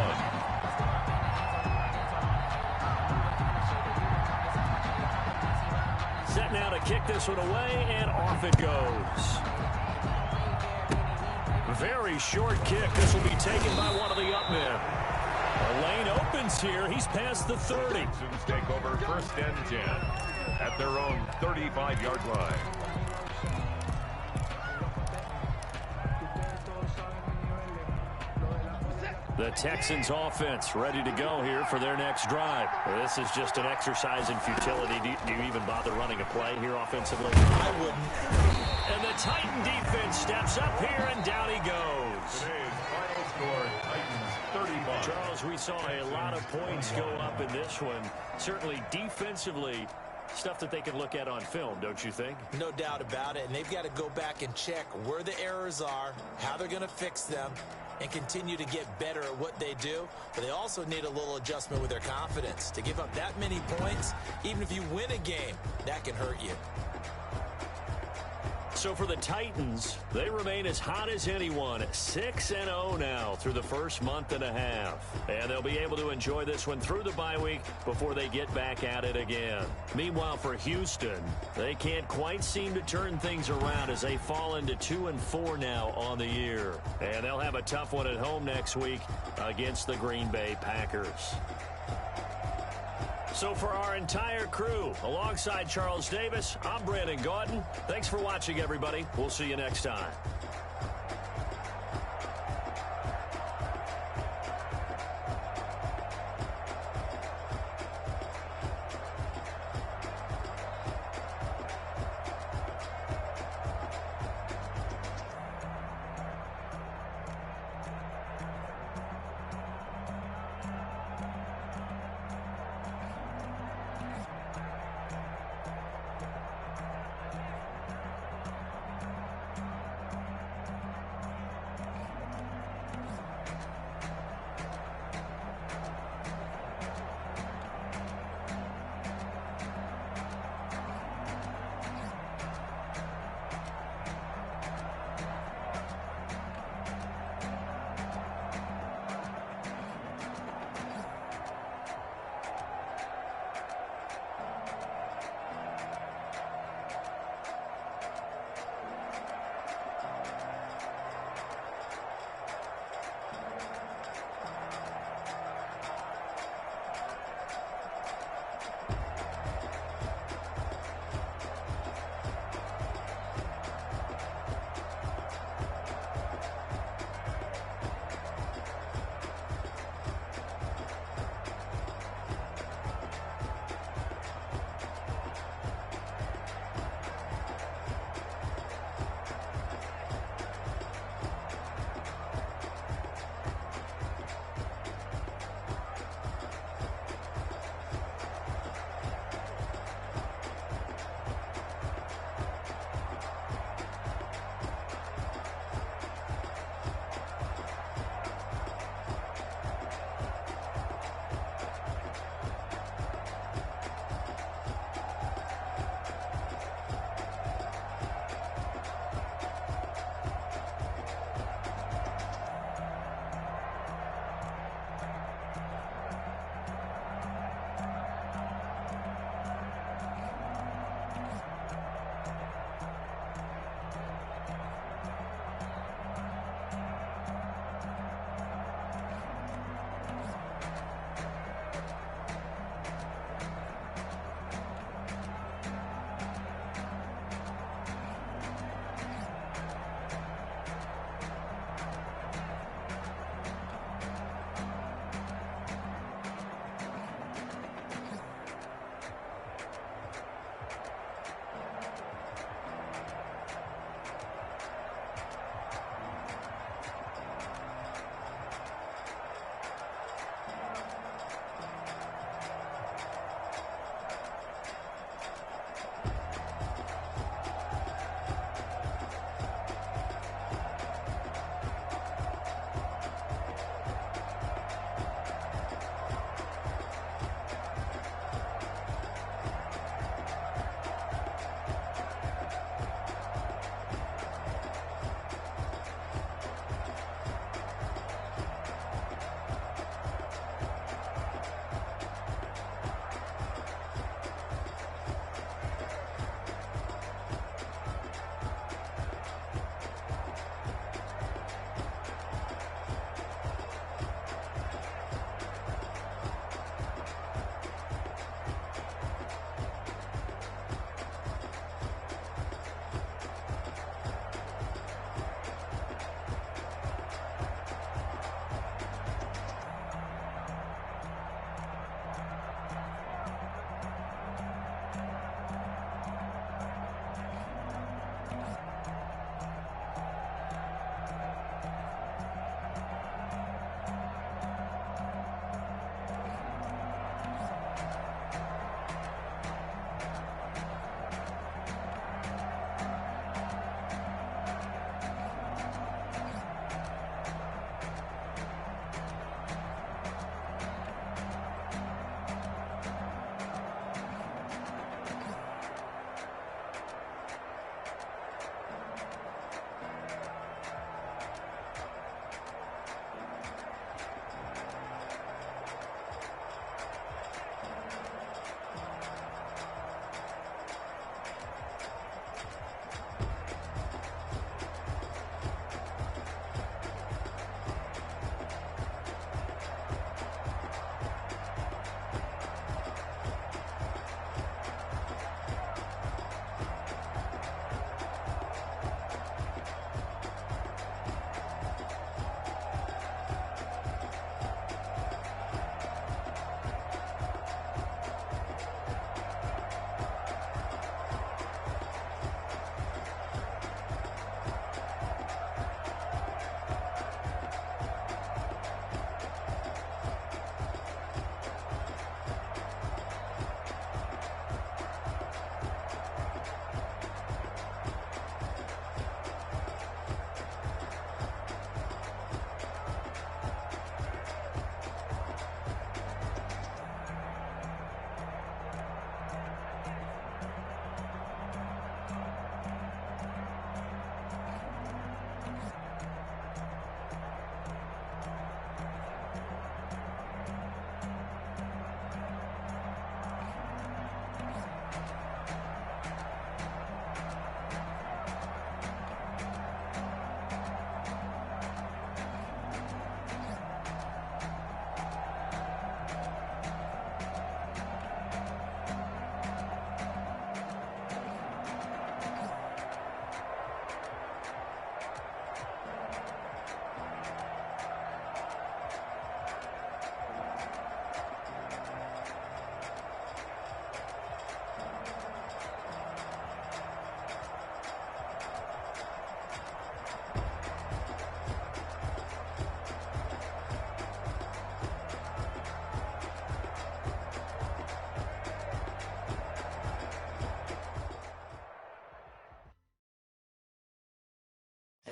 Set now to kick this one away, and off it goes. Very short kick. This will be taken by one of the up men. The lane opens here. He's past the 30. Texans take over 1st and 10 at their own 35-yard line. The Texans offense ready to go here for their next drive. This is just an exercise in futility. Do you even bother running a play here offensively? I wouldn't. And the Titan defense steps up here, and down he goes. Today's final score, Titans 31. Charles, we saw a lot of points go up in this one. Certainly defensively, stuff that they can look at on film, don't you think? No doubt about it. And they've got to go back and check where the errors are, how they're going to fix them, and continue to get better at what they do. But they also need a little adjustment with their confidence. To give up that many points, even if you win a game, that can hurt you. So for the Titans, they remain as hot as anyone, 6-0 now through the first month and a half. And they'll be able to enjoy this one through the bye week before they get back at it again. Meanwhile, for Houston, they can't quite seem to turn things around as they fall into 2-4 now on the year. And they'll have a tough one at home next week against the Green Bay Packers. So for our entire crew, alongside Charles Davis, I'm Brandon Gaudin. Thanks for watching, everybody. We'll see you next time.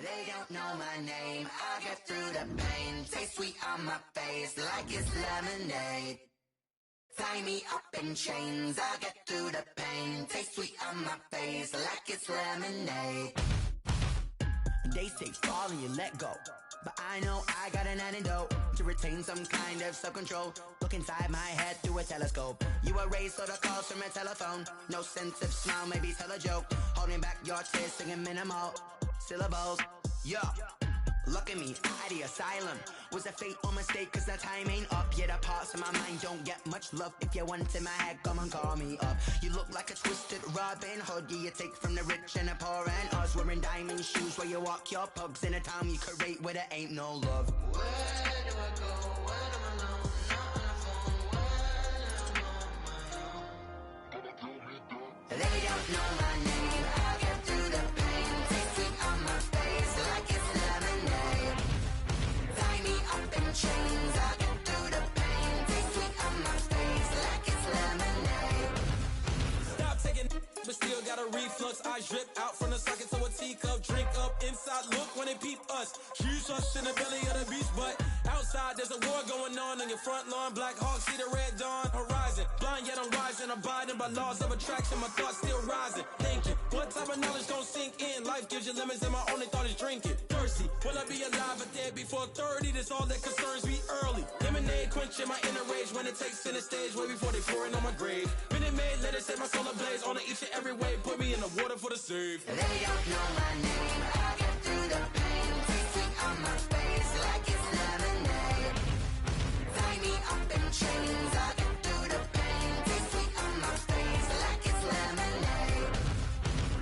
They don't know my name, I get through the pain. Taste sweet on my face like it's lemonade. Tie me up in chains, I get through the pain. Taste sweet on my face like it's lemonade. They say fall and you let go, but I know I got an antidote to retain some kind of self-control. Look inside my head through a telescope. You erase all the calls from a telephone. No sense of smile, maybe tell a joke. Holding back your tears, singing minimal syllables. Yo, look at me, out the asylum. Was a fate or mistake, cause the time ain't up. Yet the parts of my mind don't get much love. If you want in my head, come and call me up. You look like a twisted Robin Hood. Yeah, you take from the rich and the poor and us. Wearing diamond shoes where you walk your pugs. In a town you create where there ain't no love. Where do I go? When am I alone? Not on the phone. When I'm on my own. They don't know my name. I get through the pain. Taste sweet on my face like it's lemonade. Tie me up in chains. I get through the pain. Taste sweet on my face like it's lemonade. Stop taking, but still got a reflux. I drip out from the socket to a teacup. Drink up inside. Look when they peep us. Choose us in the belly of the beast, but outside there's a war going on your front lawn. Black Hawk see the red dawn horizon. Blind yet I'm rising, abiding by laws of attraction. My thoughts still rising, thinking what type of knowledge gon' sink in? Life gives you lemons and my only thought is drinking. Thirsty, will I be alive or dead before 30? That's all that concerns me early. Lemonade quenching my inner rage when it takes center stage way before they pouring on my grave. Minute Maid, let it set my soul ablaze on each and every way. Put me in the water for the save. They don't know my name, I get through the pain. Taste sweet on my face like it's lemonade. Tie me up in chains, I get through the pain. Taste sweet on my face like it's lemonade.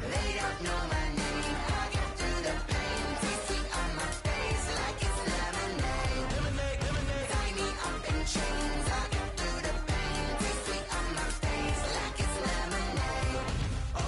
They don't know my name, I get through the pain. Taste sweet on my face like it's lemonade. Lemonade, lemonade. Tie me up in chains, I get through the pain. Taste sweet on my face like it's lemonade. Oh.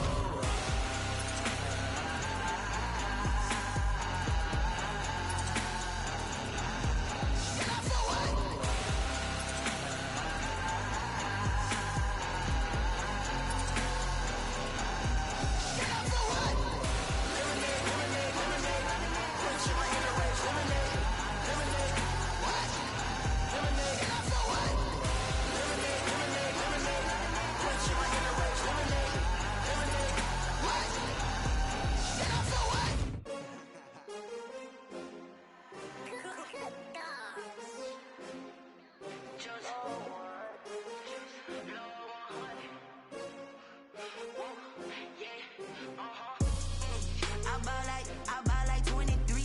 I buy like 23.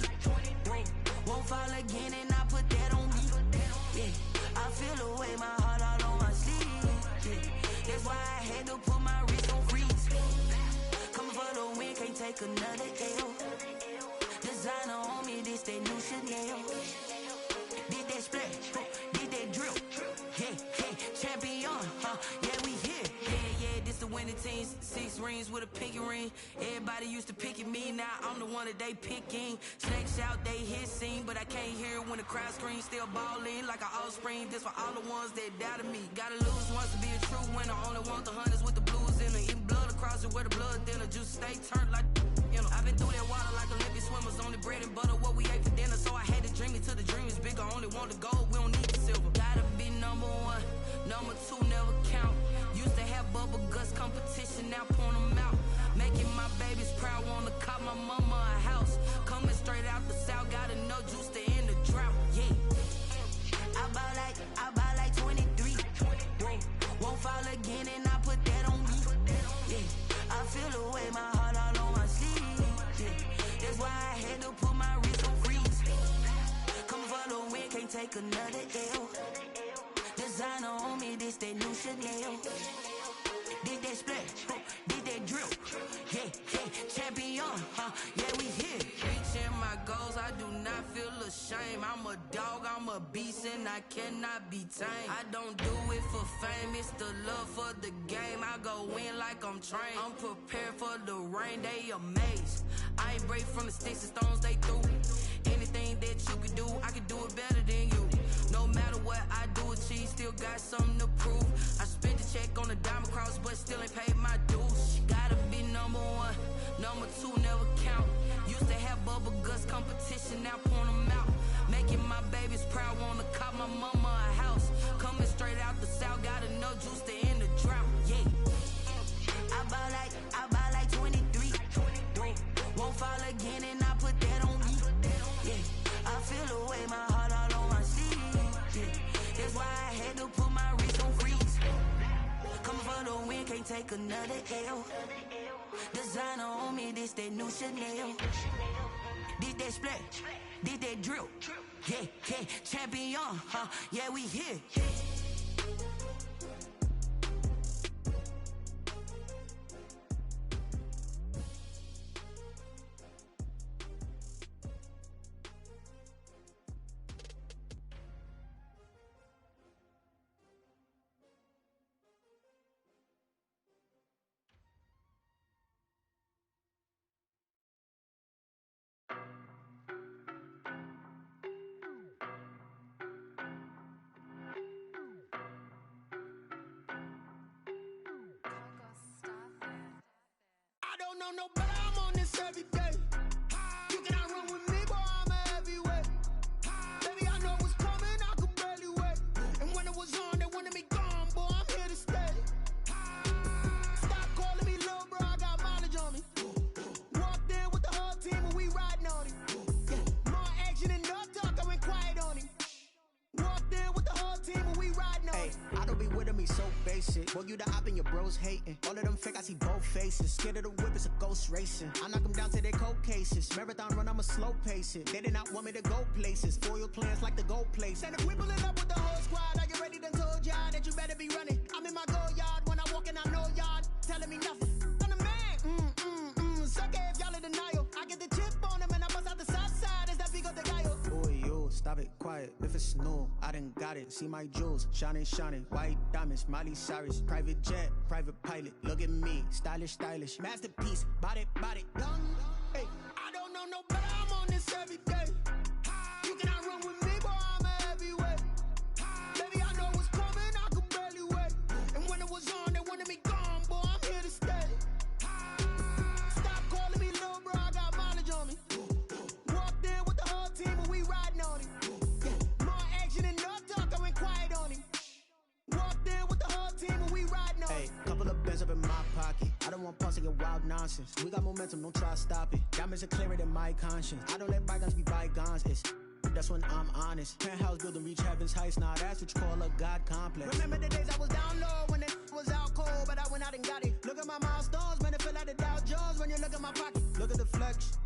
Won't fall again and I put that on me. Yeah, I feel the way my heart all on my sleeve. Yeah, that's why I had to put my wrist on freeze. Coming for the win, can't take another L. Designer on me, this that new Chanel. Did that splash, did that drill. Yeah, champion, yeah, we here. Yeah, this the winning team. 6 rings with a pinky ring. Everybody used to pick at me, now I'm the one that they picking. Snakes out, they hit scene, but I can't hear it when the crowd screams. Still ballin' like an offspring. This for all the ones that doubted me. Gotta lose once to be a true winner. Only want the hunters with the blues in it. Eating blood across it where the blood thinner. Juice stay turned like, you know. I've been through that water like Olympic swimmers. Only bread and butter, what we ate for dinner. So I had to dream it till the dream is bigger. Only want the gold, we don't need the silver. Gotta be number 1, number 2 never count. Used to have bubble guts competition, now point them out. Making my babies proud, wanna cop my mama a house. Coming straight out the south, gotta know juice to end the drought. Yeah, I buy like 23. Won't fall again and I put that on me. Yeah, I feel the way my heart all on my sleeve. Yeah, that's why I had to put my wrist on freeze. Coming for the win, can't take another L. Designer on me, this that new Chanel. Did that splash, did that drill. Yeah, champion, yeah, we here. Reaching my goals, I do not feel ashamed. I'm a dog, I'm a beast, and I cannot be tamed. I don't do it for fame, it's the love for the game. I go in like I'm trained. I'm prepared for the rain, they amazed. I ain't break from the sticks and stones they threw. Anything that you could do, I could do it better than you. No matter what I do, achieve, still got something to prove. I spent the check on the diamond cross, but still ain't paid my dues. Gotta be number 1, number 2 never count. Used to have bubble guts was proud, wanna cop my mama a house. Coming straight out the south, got enough juice to end the drought. Yeah. I buy like 23. Won't fall again and I put that on me. Yeah. I feel the way, my heart all on my sleeve. Yeah. That's why I had to put my wrist on freeze. Coming for the win, can't take another L. Designer on me, this that new Chanel. This that splash, this that drill. Yeah, yeah, champion, huh? Yeah, we here. No, but I'm on this every day. You cannot run with me, boy, I'm a heavyweight. Baby, I know what's coming, I could barely wait. And when it was on, they wanted me gone, boy, I'm here to stay. Stop calling me little bro, I got mileage on me. Walked in with the whole team and we riding on him. Yeah. More action and no talk, I went quiet on him. Walked in with the whole team and we riding on him. I don't be with him, he's so basic. Boy, you the op and your bros hating. All of them fake, I see both faces. Scared of the whip, it's a ghost racing. I knock them down to their cold cases. Marathon run, I'ma slow pace it. They did not want me to go places. Foil plans like the gold place. And if we pulling up with the whole squad, I get ready to told y'all that you better be running. I'm in my go yard, when I walk in, I know y'all telling me nothing. I'm the man, suck it if y'all in denial. I get the chip on them and I bust out the south side, is that big of the guy? Boy, yo, stop it, quiet. If it's new, I done got it. See my jewels, shining, shining. White diamonds, Miley Cyrus. Private jet, private pilot. Look at me, stylish, stylish. Masterpiece, body, young. Hey, I don't know no better, I'm on this every day. You cannot run with me, boy, I'm a heavyweight. Baby, I know what's coming, I could barely wait. And when it was on, they wanted me gone, boy, I'm here to stay. Stop calling me little bro, I got mileage on me. Walked in with the whole team and we riding on him. Yeah. More action and no talk, I went quiet on him. Walked in with the whole team and we riding on him. Hey, couple of bands up in my pocket. I don't want pulse to get wild nonsense. We got momentum, don't try to stop it. Diamonds are clearer than my conscience. I don't let bygones be bygones. It's that's when I'm honest. Penthouse building reach heaven's heights. Now that's what you call a God complex. Remember the days I was down low when it was out cold, but I went out and got it. Look at my milestones, man, it feel like the Dow Jones when you look at my pocket. Look at the flex,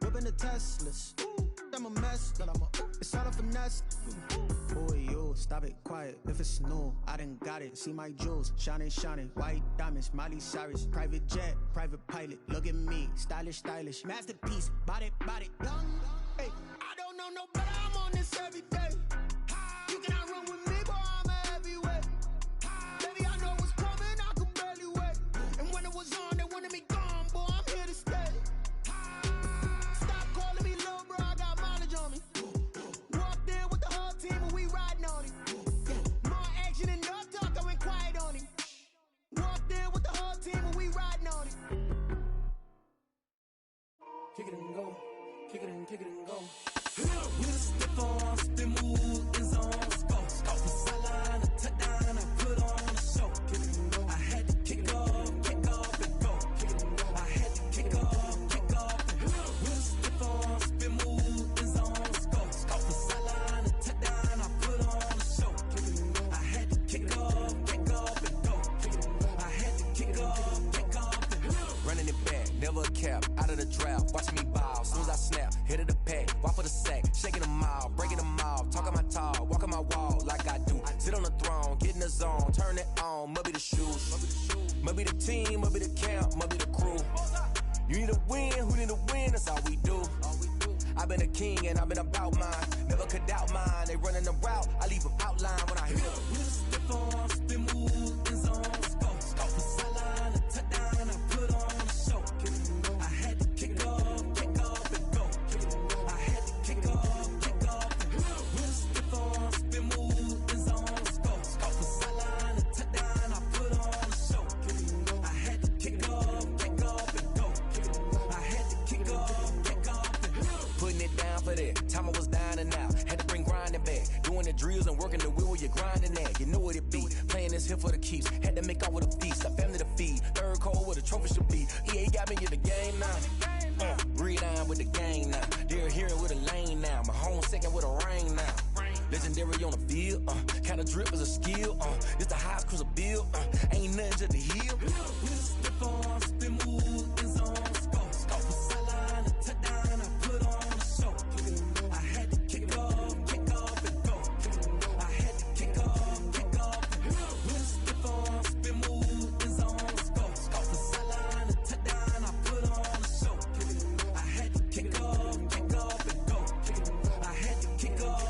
whipping the Teslas. I'm a mess, but it's all a finesse. Boy, yo, stop it, quiet. If it's new, I done got it. See my jewels, shining, shining. White diamonds, Miley Cyrus. Private jet, private pilot. Look at me, stylish, stylish. Masterpiece, body, young. Hey, I don't know no better, I'm on this every day. You cannot run with me, boy, I'm a heavyweight. Baby, I know what's coming, I could barely wait. And when it was on, they wanted me gone, boy, I'm here to stay. Stop calling me little bro, I got mileage on me. Walked in with the whole team and we riding on him. Yeah. More action and no talk, I went quiet on him. Walked in with the whole team and we riding on him. Kick it and go, kick it and go. With a stiff on, spin move is on, let's go. The sideline, a touchdown, I put on the show. I had to kick off and go. I had to kick off and go. With a stiff on, spin move is on, let's go. The sideline, a touchdown, I put on the show. I had to kick off and go. I had to kick off and go. Running it back, never a cap, out of the drought. Watching me ball, soon as I snap, hit of the pack, walk for the sack, shaking them out, breaking them off, talking my talk, walking my wall like I do. Sit on the throne, get in the zone, turn it on, must be the shoes, must be the team, must be the camp, must be the crew. You need a win, who need a win, that's all we do. I've been a king and I've been about mine, never could doubt mine. They running the route, I leave them outline when I hit them. With a stiff on, spin move is on, let's go. The sideline, a touchdown, I put on the show. I had to kick off and go. I had to kick off and go. With a stiff on, spin move is on, let's go. The sideline, a touchdown, I put on the show. I had to kick off and go. I had to kick off and go. Putting it down off of that. Time I was down and out, had to bring grinding back. Doing the drills and working the wheel where you're grinding at. You know what it be, playing this here for the keeps. Had to make out with a feast, a family to feed. Third cold where the trophy should be. EA got me in the game now. Breathe down with the gang now. They're hearing with a lane now. My home second with a rain now. Legendary on the field, kinda drip is a skill, it's the highest cruiser bill, ain't nothing to the hill. We slip on, spin move, in zone, scope for sideline, a touchdown, I put on a show. I had to kick off and go. I had to kick off and go. We slip on, spin move, in zone, scope for sideline, a touchdown, I put on a show. I had to kick off and go. I had to kick off.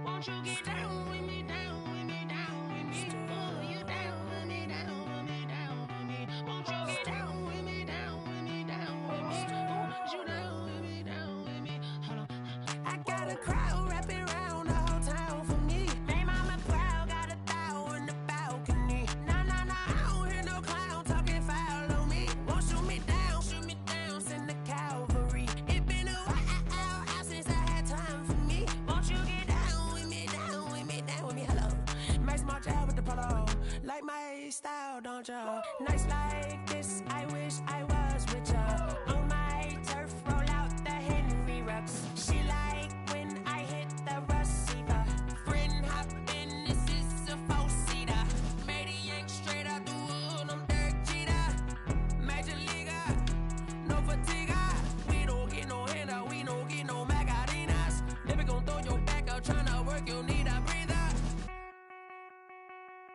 Won't you get down with me, down with me, down with me? Oh, you down with me, down with me, down with me. Won't you get down with me, down with me, down with me? Oh, you down with me, down with me? Hold on. I got a crowd wrapping around the whole town for me. May mama proud, got a thou in the balcony. Nah, I don't hear no clown talking foul on me. Won't shoot me down, send the cavalry. It been a while since I had time for me. Won't you get down with me, down with me, down with me? Hello. Max March out with the polo. Like my style, don't ya? Nights like this, I wish I was with ya. On my turf, roll out the Henry Rux. She like when I hit the receiver. Friend hop in, this is a four-seater. Made a yank straight out the wood, I'm Derek Jeter. Major leaguer, no fatigue. We don't get no handout, we don't get no Macarinas. Never gon' throw your back out, tryna work, you need a breather.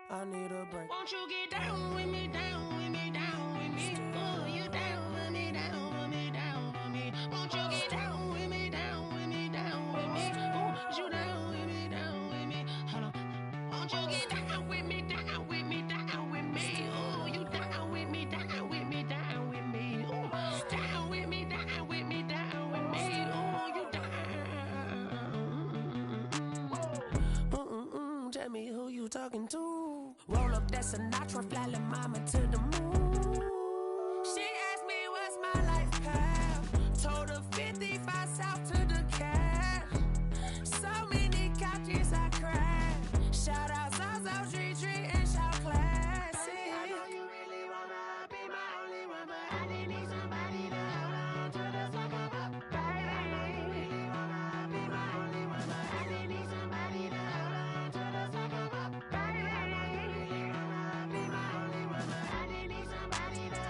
I need a break. Won't you get down with me, down with me, down with me? Oh, you down with me, down with me, down with me? Won't you get down with me, down with me, down with me? Oh, you down with me, down with me? Hold on. Won't you get down with me, down with me, down with me? Oh, you down with me, down with me, down with me? Oh, down with me, down with me, down with me? Oh, you down. Tell me who you talking to. Roll up that Sinatra, fly la mama to the moon. She asked me what's my life path. Told her 55 south to the cash. So many couches I crashed. Shout out South Street and shout classy. I know you really wanna be my only one, but I didn't need somebody to hold on to the sucker up. Baby, I know you really wanna be my only one, but I didn't need somebody to hold on to the sucker up. Baby, I know you really wanna be my only one, but I didn't need somebody to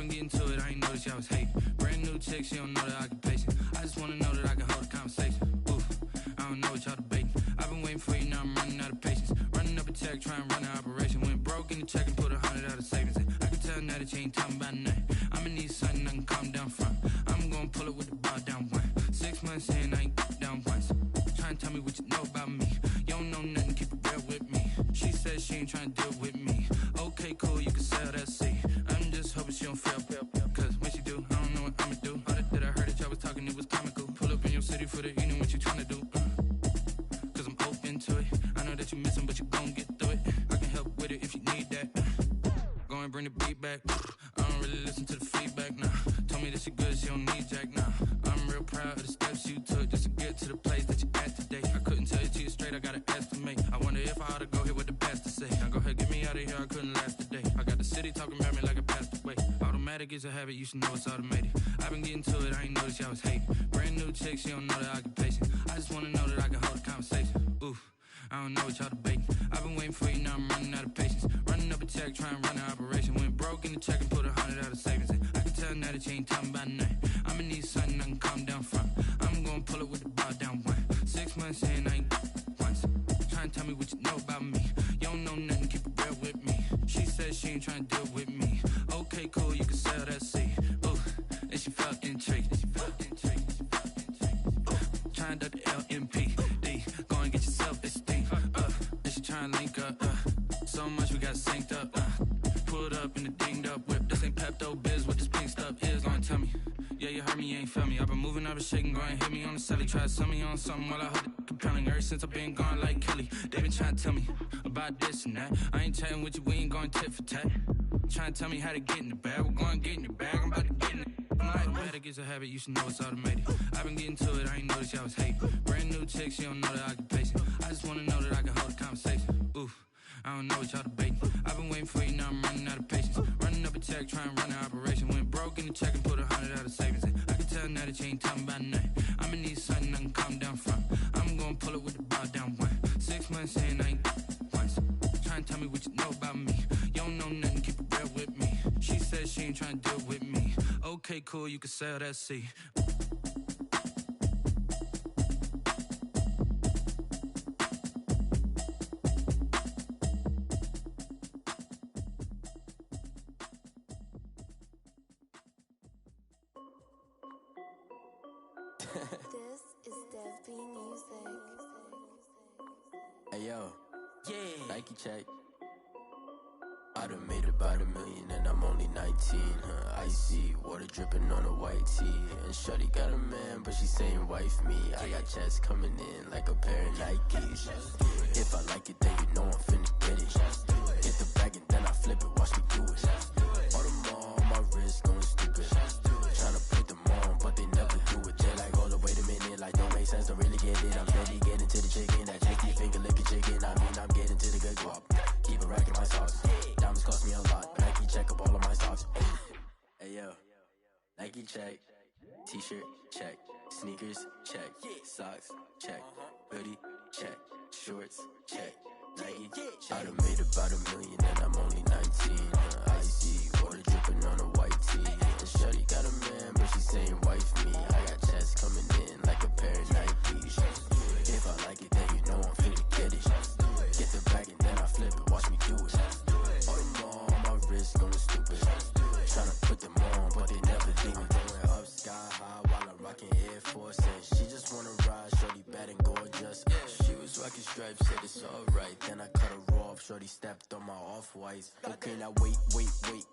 been getting to it, I ain't noticed y'all was hating. Brand new chick, she don't know the occupation. I just wanna know that I can hold a conversation. Oof, I don't know what y'all debating. I've been waiting for you, now I'm running out of patience. Running up a check, trying to run an operation. Went broke in the check and put 100 out of savings in. I can tell now that you ain't talking about nothing. I'ma need something I can calm down from. I'm gonna pull it with the bar down one. 6 months in, I ain't down once. Trying to tell me what you know about me. You don't know nothing, keep it real with me. She said she ain't trying to deal with me. Okay, cool, you can sell that seat. I'm just hoping she don't fail. Cause when she do, I don't know what I'ma do. All that I heard that y'all was talking, it was comical. Pull up in your city for the evening, what you trying to do? Cause I'm open to it. I know that you missing, but you gon' get through it. I can help with it if you need that. Go and bring the beat back. I don't really listen to the feedback now. Told me that she good, she don't need Jack now. I'm real proud of the steps you took just to get to the place that you at today. I couldn't tell you to you straight, I gotta estimate. I wonder if I ought to go here with the pastor say. Now go ahead, get me out of here, I couldn't last a day. I got the city talking about me like I passed away. Automatic is a habit, you should know it's automated. I've been getting to it, I ain't noticed y'all was hating. Brand new chick, she don't know the occupation. I just wanna know that I can hold a conversation. Oof, I don't know what y'all debating. I've been waiting for you, now I'm running out of patience. Running up a check, trying to run an operation. Went broke in the check and put 100 out of savings in. I can tell now that you ain't talking about nothing. I'ma need something I can calm down from. I'm gonna pull it with the bar down one. 6 months in, I ain't once. Trying to tell me what you know about me. You don't know nothing, keep it real with me. She said she ain't trying to deal with me. Okay, cool, you can sell that seat. Ooh, and she felt intrigued. Trying to duck the LMPD. Go and get your self-esteem. And she trying to link up. So much we got synced up. Pulled up in the dinged up whip. This ain't Pepto-Biz, what this pink stuff is. Gonna tell me. Yeah, you heard me, you ain't felt me. I've been moving, I've been shaking, go and hit me on the celly. Try to sell me on something while I hold it compelling. Ever since I've been gone like Kelly, they been trying to tell me about this and that. I ain't chatting with you, we ain't going tit for tat. Trying to tell me how to get in the bag. We're going to get in the bag, I'm about to get in it. Automatic is a habit, you should know it's automated. I've been getting to it, I ain't noticed y'all was hating. Brand new chick, she don't know the occupation. I just wanna know that I can hold a conversation. Oof, I don't know what y'all debating. I've been waiting for you, now I'm running out of patience. Running up a check, trying to run an operation. Went broke in the check and put 100 out of savings in. I can tell now that you ain't talking about nothing. I'ma need something I can calm down from. I'm gonna pull it with the bar down one. 6 months in, I ain't once. Trying to tell me what you know about me. You don't know nothing, keep it real with me. She said she ain't trying to deal with me. Okay, cool, you can sell that seat. This is Dev B Music. Hey yo, yeah, Nike check. I done made about $1 million and I'm only 19. Icy water dripping on a white tee. And shorty got a man, but she saying wife me. I got checks coming in like a pair of Nikes. If I like it, then you know I'm finna get it. Get the bag and then I flip it, watch me do it. All the more on my wrist going stupid. Tryna put them on, but they never do it. They're like, hold up, wait a minute, like don't make sense, don't really get it. I'm steady getting to the chicken, that chicky finger licking chicken. I mean, I'm getting to the good guap. Keep a rack in my socks. Diamonds cost me a lot. Nike check up all of my stocks. Hey yo, Nike check. T-shirt check. Sneakers check. Socks check. Hoodie check. Shorts check. Nike check. I done made about $1 million and I'm only 19. Icy water dripping on a white tee. And shorty got a man, but she saying wife me. I got checks coming in like a pair of Nikes. If I like it, then you know I'm finna get it. Get the bag and then I flip it, watch me do it. All the more on my wrist going stupid. Tryna put them on, but they never do it. Going up sky high while I'm rocking Air Force. And she just wanna ride, shorty bad and gorgeous. She was rocking stripes, said it's alright. Then I cut her off, shorty stepped on my off-whites. Okay, now wait.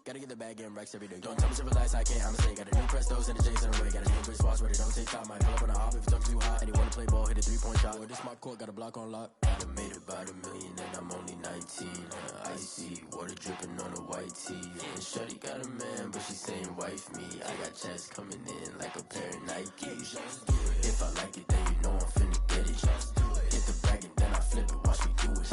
Gotta get the bag and racks every day. Don't tell me to relax, I can't, I'ma say. Got a new Prestos and the J's in the way. Got a new Chris Foss, but it don't take time. Might pull up on the hop if it talks too hot. And you wanna play ball, hit a 3-point shot. Or this my court, got a block on lock. I done made about $1 million and I'm only 19. Icy water dripping on a white tee. And shorty got a man, but she saying wife me. I got checks coming in like a pair of Nikes. If I like it, then you know I'm finna get it. Get the bag and then I flip it, watch me do it.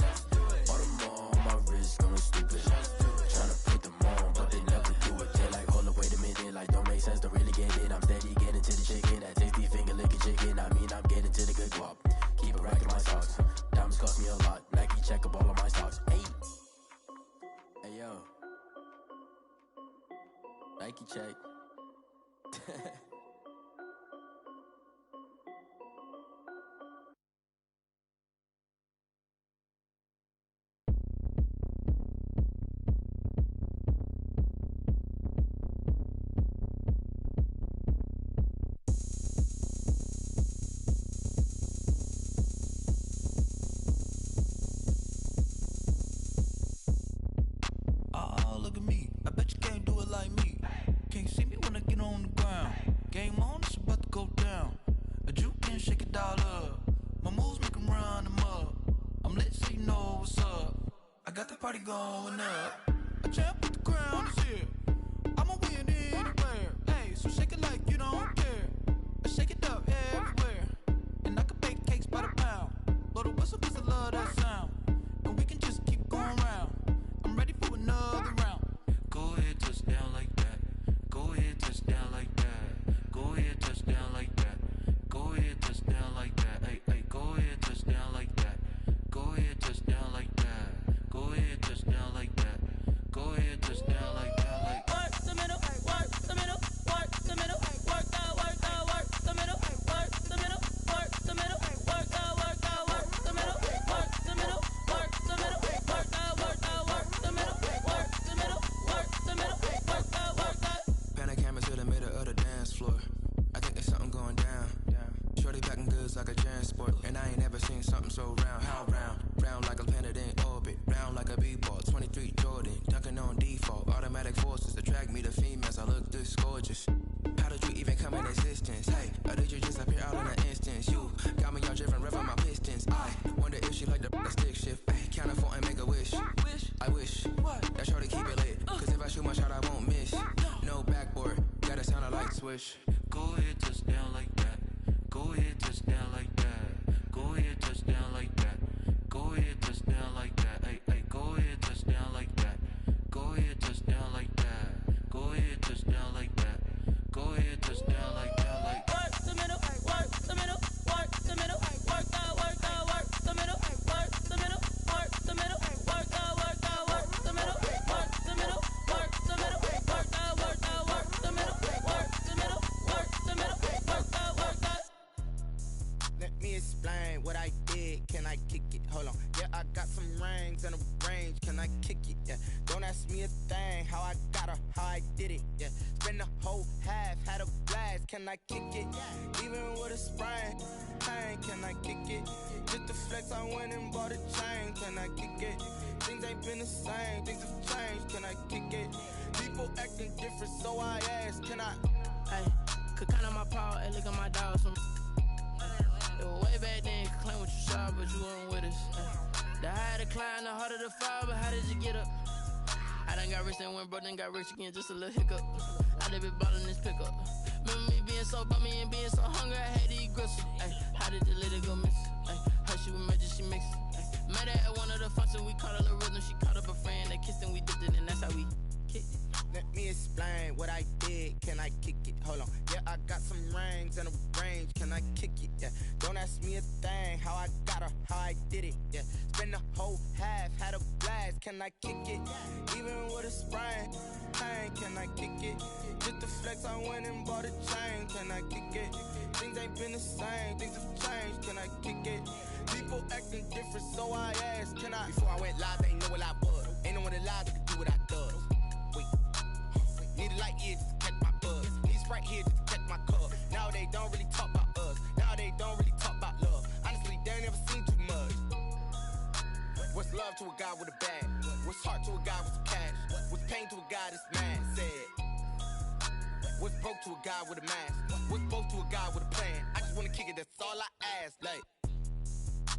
All the more on my wrist going stupid. Tryna put them on, but they never do it. They're like, hold up, wait a minute, like don't make sense, don't really get it. I'm steady getting to the chicken, that tasty finger licking chicken. I mean, I'm getting to the good guap. Keep a rack in my socks. Diamonds cost me a lot. Nike check up all of my stocks. Hey yo, Nike check. Oh, look at me. I bet you can't do it like me. Can't see me when I get on the ground. Game on, it's about to go down. A juke and shake it all up. My moves make 'em run them up. I'm lit so you know what's up. I got the party going up. A champ with the crown is here. I'ma win anywhere. Hey, so shake it like you don't care. I shake it up everywhere. And I can bake cakes by the pound. Blow the whistle 'cause I love that sound. And we can just keep going round. I'm ready for another round. Go ahead, touch down like that. Go ahead, touch down like that. Go ahead, touch down like that. Go ahead, touch down like that. Hey, hey, go ahead, touch down like that. Go ahead, touch down like that. Go ahead, touch down like that. Go ahead, touch down like that. Like work the middle, work the middle, work the middle, work the middle, work the middle, work the middle, work the middle, work the middle, work the middle, work the middle, work the middle, work the middle, work the. Pan the camera to the middle of the dance floor. I think there's something going down. Shorty backing goods like a transport, and I ain't never seen something so round. How round? Round like a planet in orbit, round like a b-ball. 23 Jordan, dunking on default. Automatic forces attract me to females. I look this gorgeous. How did you even come in existence? Hey, or did you just appear out in an instance? You got me all driven, revving my pistons. I wonder if she like the stick shift. Ay, count a 4 and make a wish. I wish that shorty keep it lit. 'Cause if I shoot my shot, I won't miss. No backboard, gotta sound a light switch. go ahead, touch down like that. Go ahead, touch down like that. Go ahead, touch down like that. Go ahead, touch down like that. Hey, hey, go ahead, touch down like that. Go ahead, touch down like that. Go ahead, touch down like that. Go ahead, touch down like that. Like work the middle, work the middle, work the middle, work the middle, work the middle, work the middle, work the middle, work the middle, work the middle, work the middle, work the middle, work the middle, work the. Let me explain what I did. Can I kick it? Hold on. Yeah, I got some rings and a range. Can I kick it? Yeah. Don't ask me a thing. How I got her, how I did it. Yeah. Spend the whole half, had a blast. Can I kick it? Even with a sprain, pain. Can I kick it? Just to flex, I went and bought a chain. Can I kick it? Things ain't been the same. Things have changed. Can I kick it? People acting different, so I asked. Can I? Hey, could count on my paw and look at my dog. Some it was way back then, could claim what you saw, but you weren't with us. The higher the climb, the harder the fall, but how did you get up? I done got rich and went broke, then got rich again, just a little hiccup. I done been ballin' this pickup. Remember me being so bummy and being so hungry, I had to eat gristle. Ay, how did you let it go miss? Ay, her she was magic, she mixed. Met her at one of the functions, we caught a little rhythm, she caught up a friend, they kissed and we dipped it, and that's how we kicked it. Let me explain what I did. Can I kick it? Hold on. Yeah, I got some rings and a range. Can I kick it? Yeah. Don't ask me a thing. How I got her, how I did it. Yeah. Spend the whole half, had a blast. Can I kick it? Even with a sprain, pain. Can I kick it? Just to flex, I went and bought a chain. Can I kick it? Things ain't been the same. Things have changed. Can I kick it? People acting different, so I asked. Can I? Before I went live, they ain't know what I was. Ain't no one alive that could do what I does. Wait. Need a light here just to catch my buzz. Need Sprite here just to catch my cup. Now they don't really talk about us. Now they don't really talk about love. Honestly, they ain't never seen too much. What's love to a guy with a bag? What's heart to a guy with some cash? What's pain to a guy that's mad? Said. What's broke to a guy with a mask? What's broke to a guy with a plan? I just wanna kick it, that's all I ask. Like,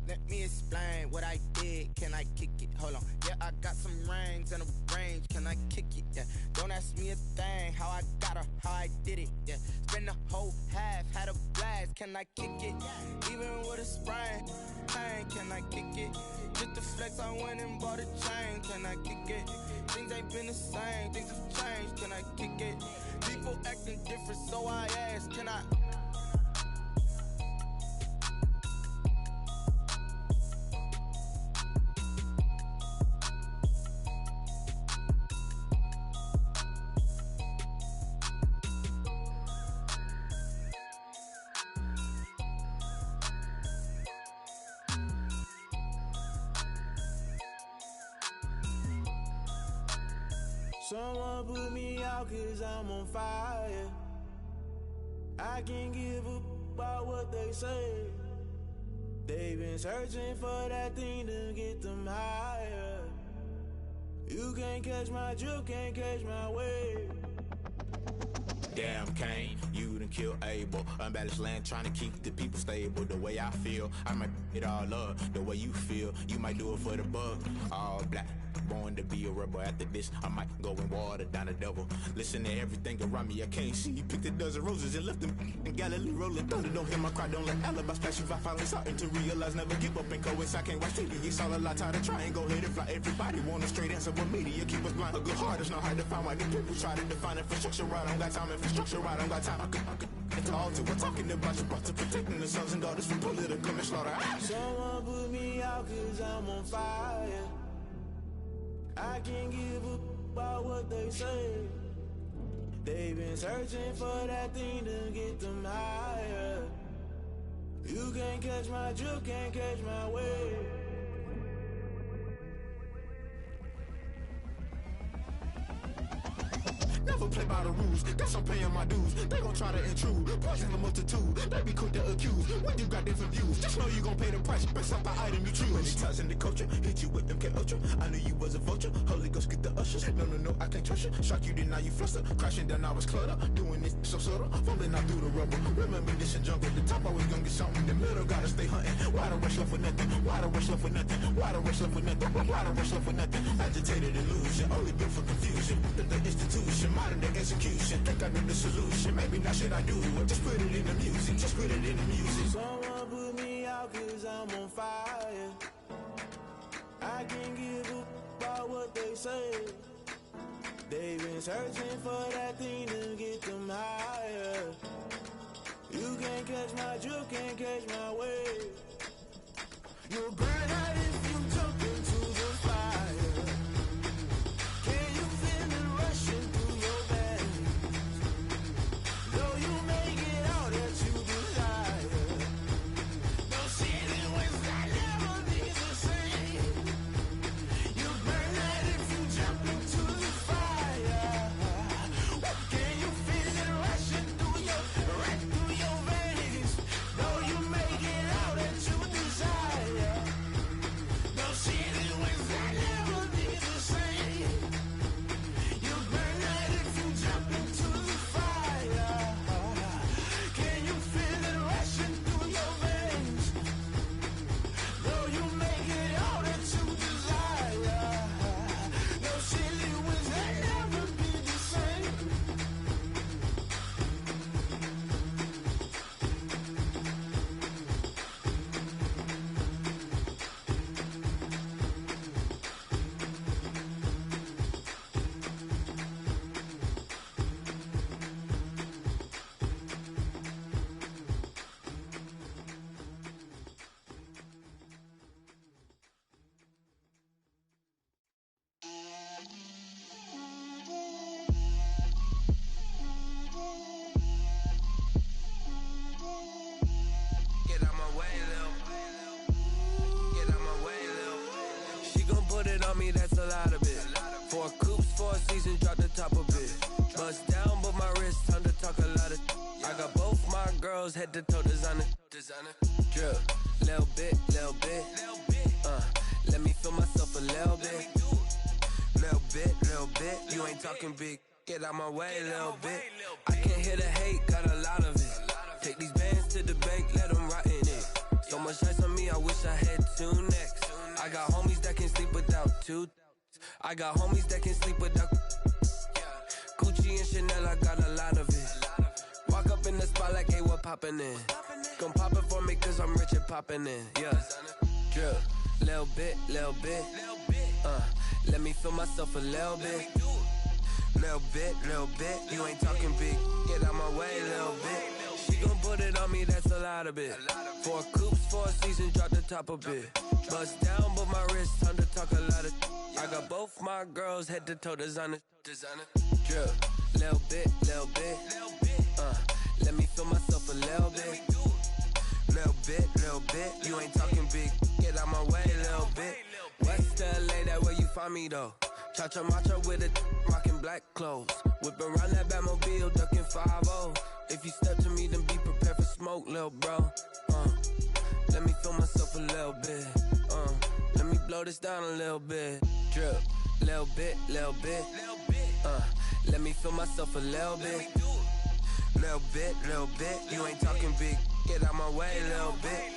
let me explain what I did. Can I kick it? Hold on. Yeah, I got some rings and a range. Can I kick it? Yeah. Don't ask me a thing. How I got her, how I did it. Yeah. Spend the whole half, had a blast. Can I kick it? Even with a sprain, pain. Can I kick it? Just to flex, I went and bought a chain. Can I kick it? Things ain't been the same. Things have changed. Can I kick it? People acting different, so I asked. Can I? Someone put me out 'cause I'm on fire. I can't give up about what they say. They've been searching for that thing to get them higher. You can't catch my drift, can't catch my wave. Damn, Kane, you done killed Abel. Unbalanced land, trying to keep the people stable. The way I feel, I might it all up. The way you feel, you might do it for the bug. All black, born to be a rebel. After this, I might go and water down the devil. Listen to everything around me, I can't see. Picked a dozen roses and left them in Galilee rolling thunder. Don't hear my cry, don't let alibis flash. If I finally starting to realize, never give up and coincide. I can't watch TV, it's all a lot. Tired of trying, go ahead and fly. Everybody want a straight answer, but media keep us blind. A good heart is not hard to find. Why the people try to define infrastructure right? I don't got time, infrastructure right, I don't got time. I could talk to. We're talking about your brother, protecting the sons and daughters from political and slaughter. Someone put me out 'cause I'm on fire. I can't give up about what they say. They've been searching for that thing to get them higher. You can't catch my drift, can't catch my wave. Never play by the rules, guess I'm paying my dues. They gon' try to intrude, poison the multitude. They be quick to accuse, when you got different views. Just know you gon' pay the price, based off the item you choose. Many times in the culture, hit you with MK Ultra. I knew you was a vulture, Holy Ghost get the ushers. No, I can't trust you. Shock you, then now you fluster. Crashing down, I was clutter. Doing this so subtle, fumbling out through the rubble. Remember this in jungle, the top always gonna get something. In the middle, gotta stay hunting. Why the rush left with nothing? Why the rush left with nothing? Why the rush left with nothing? Why the rush left with nothing? Agitated illusion, only built for confusion. The institution, modern day execution. Think I know the solution. Maybe not should I do it? Just put it in the music. Just put it in the music. Someone put me out 'cause I'm on fire. I can't give up about what they say. They've been searching for that thing to get them higher. You can't catch my drift, can't catch my wave. You'll burn out if you jump into the fire. Can you feel it rushing through your veins? Though you may get all that you desire, no ceiling wins that never be the same. You burn out if you jump into the fire. Can you feel it rushing through your veins? Though you may get all that you desire, no ceiling wins that never be the same. You burn out if you jump into the fire. Can you feel it rushing through your veins? Though you may get all that you desire, no silly wins that never be the same. Get out my way, Lil. Get out my way, Lil. She gon' put it on me, that's a lot of it. 4 coops, 4 seasons, drop the top a bit. Bust down, but my wrist, time to talk a lot of. I got both my girls, head to toe designer. Drip, little bit, little bit. Let me feel myself a little bit. Little bit. You ain't talking big. Get out my way, little bit. I can't hear the hate, got a lot of it. Take these bands to the bank, let them rot in it. So much ice on me, I wish I had 2 necks. I got homies that can sleep without 2. I got homies that can sleep without Gucci and Chanel, I got a lot of it. Walk up in the spot like, hey, what poppin' in? Gon' pop it for me cause I'm rich and poppin' in, yeah. Drip, little bit. Let me feel myself a little bit. Little bit. You ain't talking big. Get out my way, little bit. She gon' put it on me, that's a lot of it. 4 coops, 4 seasons, drop the top a bit. Bust down, but my wrist, time to talk a lot of. I got both my girls, head to toe designer. Drip, little bit. Let me feel myself a little bit. Little bit. You ain't talking big. Get out my way, little bit. West LA, that where you find me though. Cha-cha matcha with a rockin' black clothes. Whip around that Batmobile, ducking 5-0. If you step to me, then be prepared for smoke, lil' bro. Let me feel myself a little bit. Let me blow this down a little bit. Drip, little bit, little bit. Let me feel myself a little bit. Little bit, little bit. You ain't talking big. Get out my way, little bit.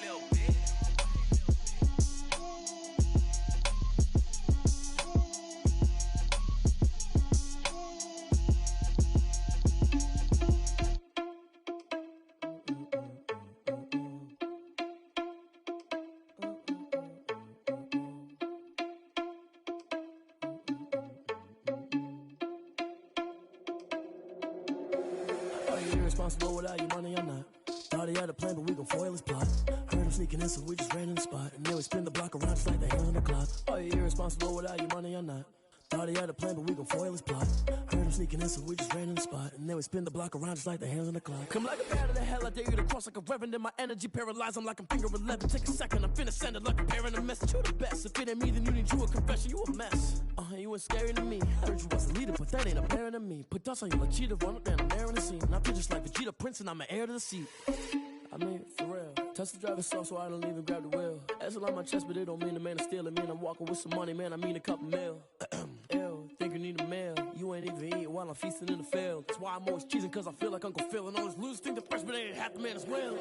Irresponsible without your money, I'm not. Thought he had a plan, but we gon' foil his plot. Heard him sneaking in, so we just ran in the spot. And then we spin the block around just like the hands on the clock. Are you irresponsible without your money, I'm not. Thought he had a plan, but we gon' foil his plot. Heard him sneaking in, so we just ran in the spot. And then we spin the block around just like the hands on the clock. Come like a bat of the hell, I dare you to cross like a reverend. In my energy paralyzed, I'm like I'm finger 11. Take a second, I'm finna send it like a parent a message. You the best, if it ain't me, then you need you a confession. You a mess, you ain't scary to me. Heard you was a leader, but that ain't apparent to me. Put dust on you like cheetah, run up down, I'm there in the scene. I feel just like Vegeta Prince and I'm an heir to the seat. I mean, for real. Touch the driver's soft so I don't even grab the wheel. That's on my chest, but it don't mean the man is stealing. Mean I'm walking with some money, man, I mean a couple mil. Ew, think you need a meal. You ain't even eating while I'm feasting in the field. That's why I'm always cheesing, cause I feel like Uncle Phil. And all those losers think the freshman ain't half the man as well.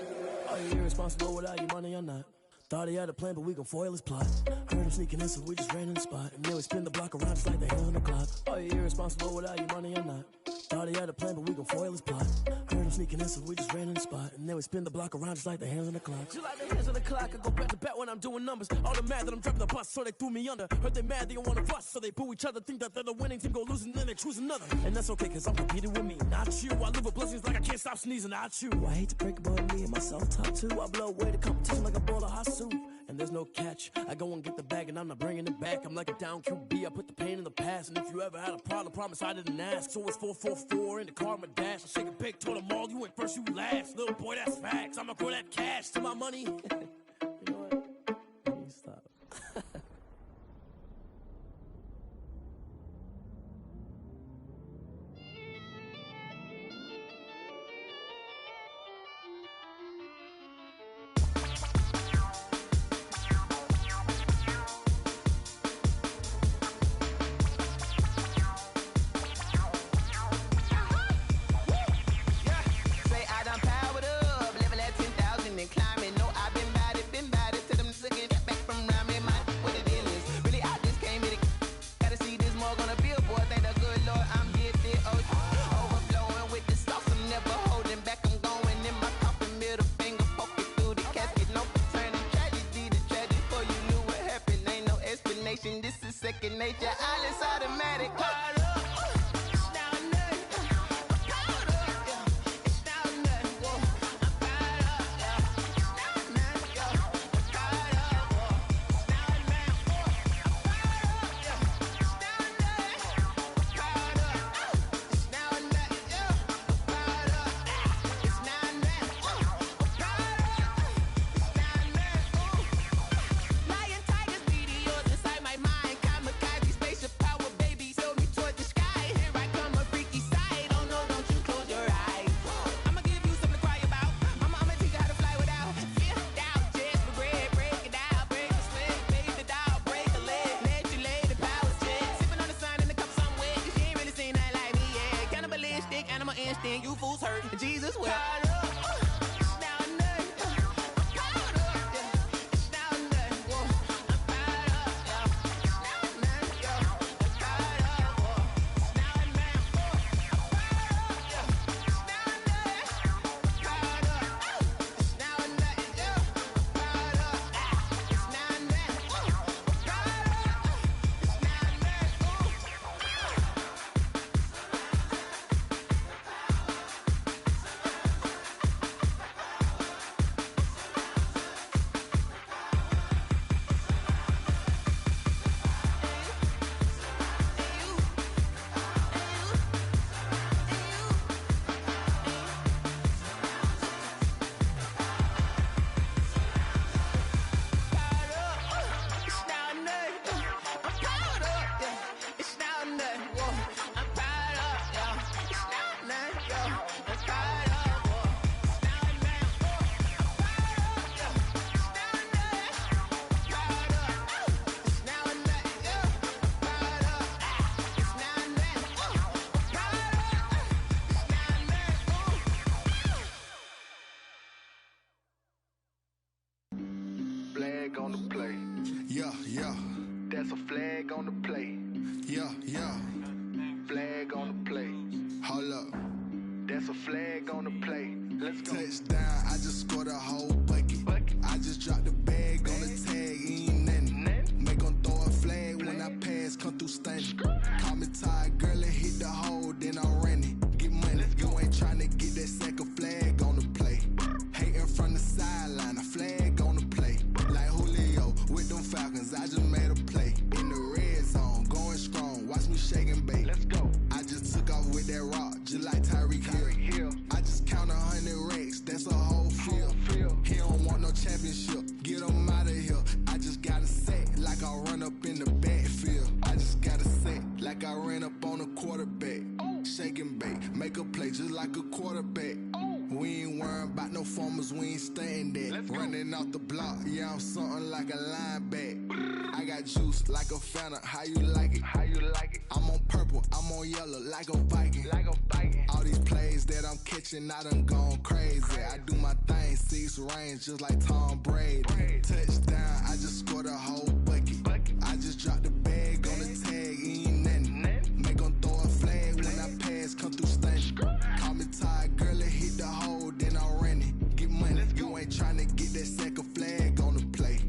Are you irresponsible without your money, I'm not. Thought he had a plan, but we gon' foil his plot. Heard him sneaking in, so we just ran in the spot. And then we spin the block around just like the hands on the clock. Are you irresponsible without your money, I'm not. Thought he had a plan, but we gon' foil his plot. Heard him sneaking in, so we just ran in the spot. And then we spin the block around just like the hands on the clock. Just like the hands on the clock, I go back to back when I'm doing numbers. All the mad that I'm driving the bus, so they threw me under. Heard they mad, they don't wanna bust, so they boo each other. Think that they're the winning team, go losing, then they choose another. And that's okay, cause I'm competing with me, not you. I live with blessings like I can't stop sneezing, not you. I hate to break it, but me and myself top two. I blow away the competition like a bowl of hot soup. And there's no catch. I go and get the bag and I'm not bringing it back. I'm like a down QB, I put the pain in the past. And if you ever had a problem, promise I didn't ask. So it's 444 in the car, my dash. I shake a big, told them all, you went first, you last. Little boy, that's facts. I'ma grow that cash to my money. You know what? Let me stop. This is second nature, all is automatic. You fools hurt. Jesus will. Yeah, yeah. That's a flag on the play. Yeah, yeah. Flag on the play. Hold up. That's a flag on the play. Let's go. Touchdown, I just scored a whole bucket. I just dropped the bag on the tag, ain't nothing. Make 'em throw a flag when I pass, come through stunning. Call me tired, girl, and hit the hole, then I'm running. Get money, you ain't tryna get that second flag on the play. Hating from the sideline, a flag on the play. Like Julio with them Falcons, I just made a play. In the red zone, going strong, watch me shake and bake. Let's go. I just took off with that rock, just like Tyreek Hill. I just count 100 racks, that's a whole field. He don't want no championship, get him out of here. I just got a set, like I run up in the backfield. I just got a set, like I ran up on a quarterback. Shake and bake, make a play just like a quarterback. We ain't worrying about no formers, we ain't staying there. Running off the block, yeah, I'm something like a linebacker. I got juice like a Fanta, how you like it? How you like it? I'm on purple, I'm on yellow, like a Viking. Like a Viking. All these plays that I'm catching, I done gone crazy. I do my thing, 6 range, just like Tom Brady. Touchdown, I just scored a whole bucket. I just dropped the bag on the tag, ain't nothing. Make 'em throw a flag when I pass, come through stunning. Call me tired, girl, and hit the hole, then I'm running. Get money, you ain't tryna get that second flag on the play.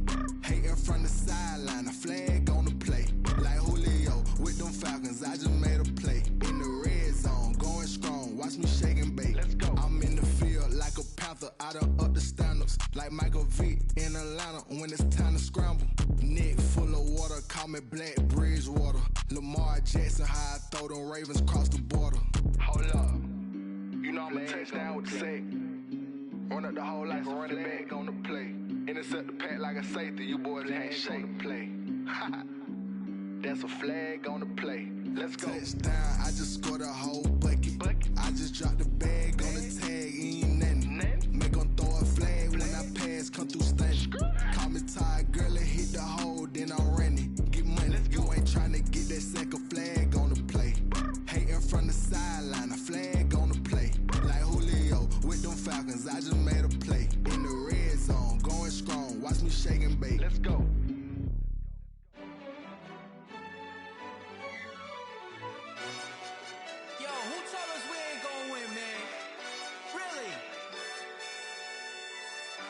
Hating from the sideline, a flag on the play. Like Julio with them Falcons, I just made a play. In the red zone, going strong, watch me shake and bake. Let's go. I'm in the field like a Panther, I done up the standards. Like Michael Vick in Atlanta when it's time to scramble. Neck full of water, call me Black Bridgewater. Lamar Jackson, how I throw them Ravens cross the border. Hold up. You know I'm a touchdown with the sack. Run up the whole like a running back on the play. Intercept the pack like a safety, you boys can't shake the play. That's a flag on the play. Let's go. Touchdown, I just scored a whole bucket. I just dropped the bag on the tag, ain't nothing. Make 'em throw a flag when I pass, come through stunning. Call me tired, girl, and hit the hole, then I'm running. Get money, you ain't tryna get that second flag on the play. Hating from the sideline, a flag on the play. Like Julio with them Falcons, I just made a play. In the red zone, going strong, watch me shake and bake. Let's go. Yo, who told us we ain't gonna win, man? Really?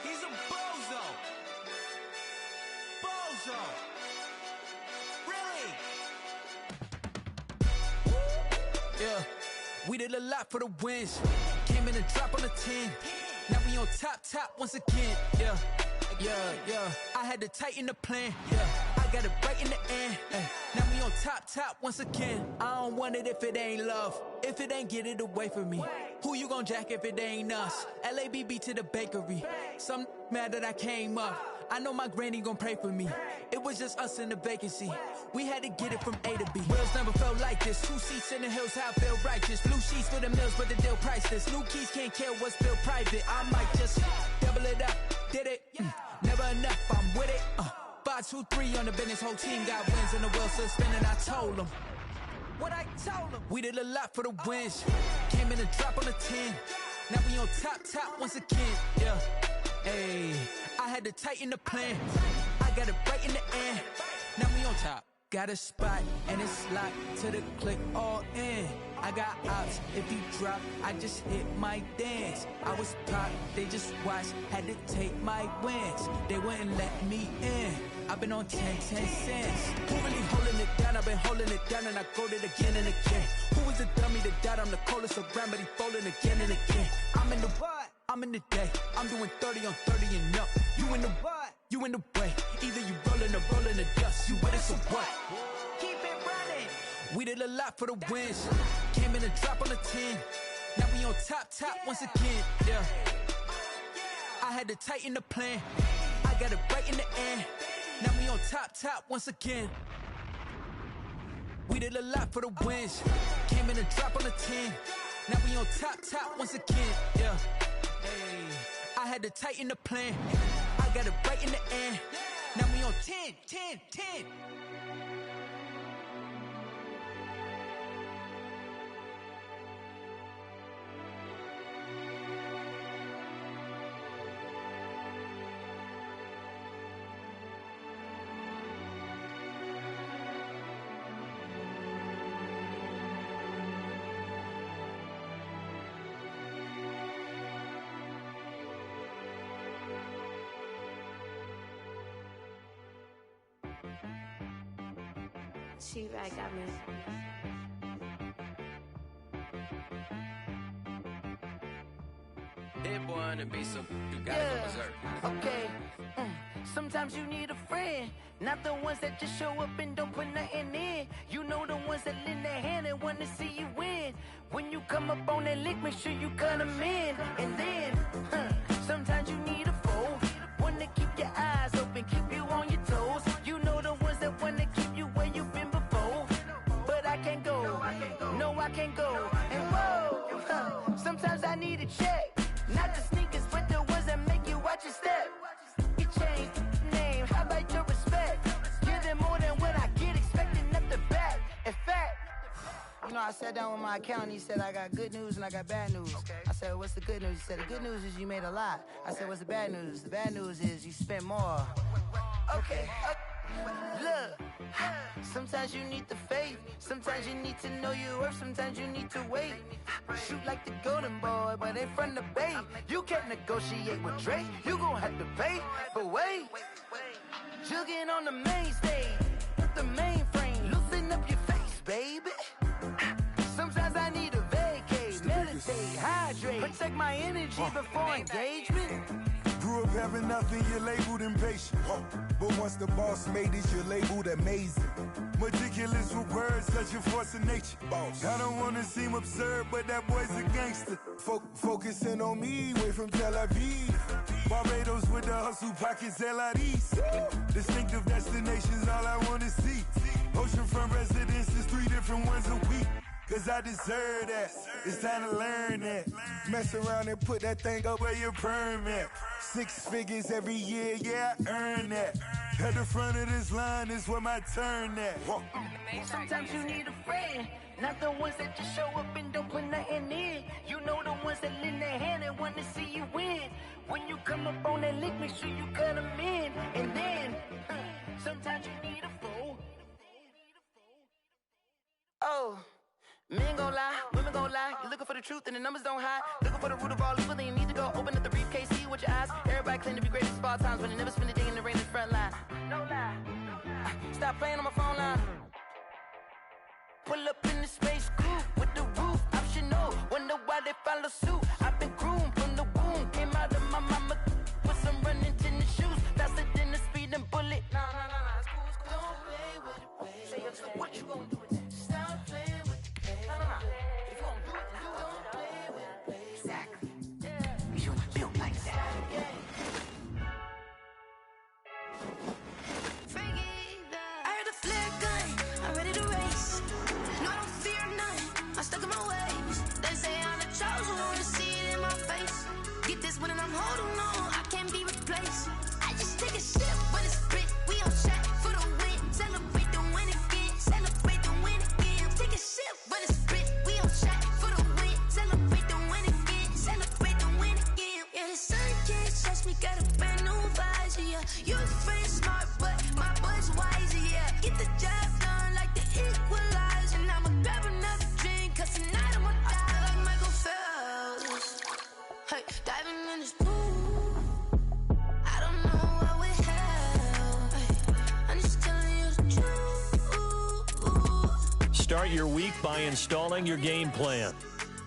He's a bozo. Bozo. Really? Yeah, we did a lot for the wins. Came in and dropped on the 10. Now we on top once again. Yeah. I had to tighten the plan. Yeah, I got it right in the end. Now we on top once again. I don't want it if it ain't love. If it ain't, get it away from me. Who you gon' jack if it ain't us? LABB to the bakery. Some mad that I came up. I know my granny gon' pray for me. It was just us in the vacancy. We had to get it from A to B. Wheels never felt like this. 2 seats in the hills, how I feel righteous. Blue sheets for the mills, but the deal priceless. New keys can't care what's built private. I might just double it up. Did it? Never enough, I'm with it. 5, 2, 3 on the business. Whole team got wins and the wheels still spinning. I told them what I told them. We did a lot for the wins. Came in and dropped on the 10. Now we on top once again. Yeah. Hey, I had to tighten the plan. I got it right in the end. Now we on top. Got a spot and it's locked to the click all in. I got ops, if you drop, I just hit my dance. I was pop, they just watched, had to take my wins. They wouldn't let me in. I've been on 10 cents. Who really holding it down? I've been holding it down and I go it again and again. Who was the dummy that died? I'm the coldest around, but he folding again and again. I'm in the what? I'm in the day. I'm doing 30 on 30 and up. You in the what? You in the way. Either you rolling or rolling the dust. You with it, so what? Keep it running. We did a lot for the wins. Came in and dropped on the 10. Now we on top once again. Yeah. I had to tighten the plan. I got it right in the end. Now we on top once again. We did a lot for the wins. Came in and dropped on the 10. Now we on top once again. Yeah. Hey, I had to tighten the plan. I got it right in the end. Now we on 10. She-Rag got me. Hit boy on the beat, so you gotta go berserk. Okay. Sometimes you need a friend, not the ones that just show up and don't put nothing in. You know the ones that lend their hand and want to see you win. When you come up on that lick, make sure you cut them in. And then, sometimes you need a foe, one to keep your eyes open, keep you on your toes. You know the ones that want to keep you where you've been before. But I can't go, no I can't go. And whoa, sometimes I need a check, not the sneakers, but the ones that make you watch your step. You change name, how about your respect? Give them more than what I get, expecting nothing back. In fact, you know, I sat down with my accountant, he said I got good news and I got bad news. I said, what's the good news? He said, the good news is you made a lot. I said, what's the bad news? The bad news is you spent more. Okay, look, sometimes you need the faith, sometimes you need to know your worth, sometimes you need to wait. Shoot like the golden boy, but in front of Bay. You can't negotiate with Drake, you gon' have to pay. But wait, jugging on the main stage, the mainframe, loosen up your face, baby. Sometimes I need a vacate, meditate, hydrate, protect my energy before engagement. Grew up having nothing, you're labeled impatient. But once the boss made it, you're labeled amazing. Meticulous with words, such a force of nature. I don't wanna seem absurd, but that boy's a gangster. Focusing on me, way from Tel Aviv. Barbados with the hustle pockets, LIDs. Distinctive destinations, all I wanna see. Oceanfront residences, 3 different ones a week. Cause I deserve that, it's time to learn that. Mess around and put that thing up where your permit. 6 figures every year, yeah, I earn that. At the front of this line is where my turn at. Sometimes you need a friend, not the ones that just show up and don't put nothing in. You know the ones that lend their hand and want to see you win. When you come up on that lick, make sure you cut them in. And then, sometimes you need a fool. Oh. Men gon' lie, women gon' lie. You're looking for the truth and the numbers don't hide. Looking for the root of all evil, then you need to go open up the briefcase, see with your eyes. Everybody claim to be great at all times, but they never spend a day in the rain in the front line. No lie. Stop playing on my phone line. Pull up in the space coupe with the roof optional. Wonder why they follow suit. I've been groomed from the womb. Came out of my mama with some running tennis shoes. Faster than the speeding bullet. No, it's cool, it's cool. Don't play with it, baby. Say what you gon' do with that? Stop playing. If you gon' do it, you don't play with it, baby. Exactly. You feel like that. I heard the flare gun, I'm ready to race. No, I don't fear none, I'm stuck in my ways. They say I'm the chosen one, see it in my face. Get this one and I'm holding on, I can't be replaced. I just take a sip when it's spit, we on shot for the win. Celebrate the win again, celebrate the win again. Take a sip when it's spit, we on shot for the win. Celebrate the win again, celebrate the win again. Yeah, the sun can't touch me, got a brand new visor, yeah. You're afraid smart, but my boy's wiser, yeah. Get the job done like the equalizer. And I'ma grab another drink, cause tonight I'ma die like Michael Phelps. Hey, diving in this pool, I don't know what we have. Hey, I'm just telling you the truth. Start your week by installing your game plan.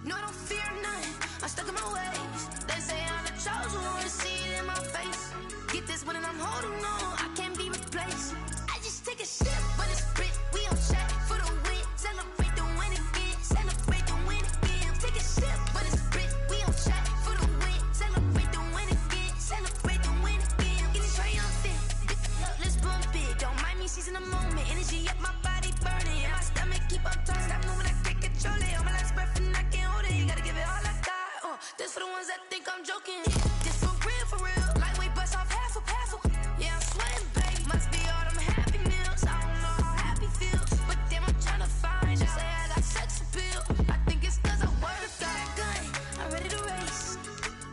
No, I don't fear none, I'm stuck in my ways. They say I'm the chosen one, see it in my face. Get this one and I'm holding on, I can't be replaced. I just take a sip when it's spit, we on shot for the win. Celebrate the win again, celebrate the win again. Take a sip when it's spit, we on shot for the win. Celebrate the win again, celebrate the win again. Getting triumphant, let's bump it. Don't mind me seizing the moment, energy up my body burning. And my stomach keep up turning, stop moving, I can't control it. On my last breath and I can't hold it, you gotta give it all I got. This for the ones that think I'm joking. This for real, lightweight bust off half a. Yeah, I'm sweating, babe, must be all them happy meals. I don't know how happy feels, but damn, I'm tryna find you. Say I got sex appeal, I think it's cause I work that gun, I'm ready to race.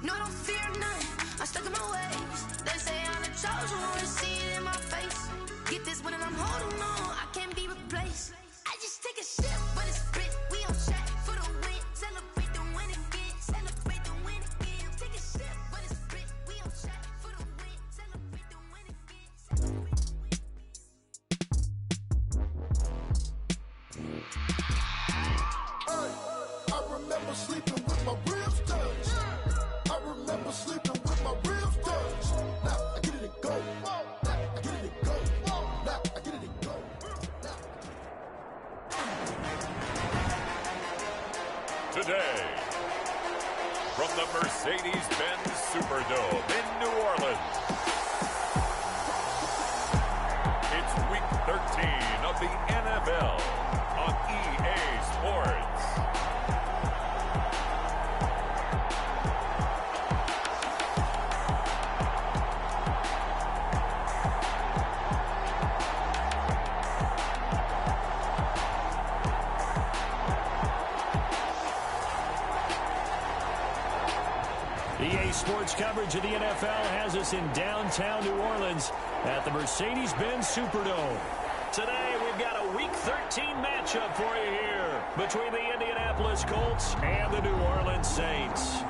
No, I don't fear none, I'm stuck in my ways. They say I'm the chosen one, see it in my face. Get this one and I'm holding on, I can't be replaced. I just take a sip, but it's spit, we on shot for the win. Celebrate the win again, celebrate the win again. Take a sip, but it's spit, we on shot for the win. Celebrate the win again, celebrate the win again. the Mercedes-Benz Superdome in New Orleans. It's Week 13 of the NFL on EA Sports. EA Sports coverage of the NFL has us in downtown New Orleans at the Mercedes-Benz Superdome. Today, we've got a Week 13 matchup for you here between the Indianapolis Colts and the New Orleans Saints.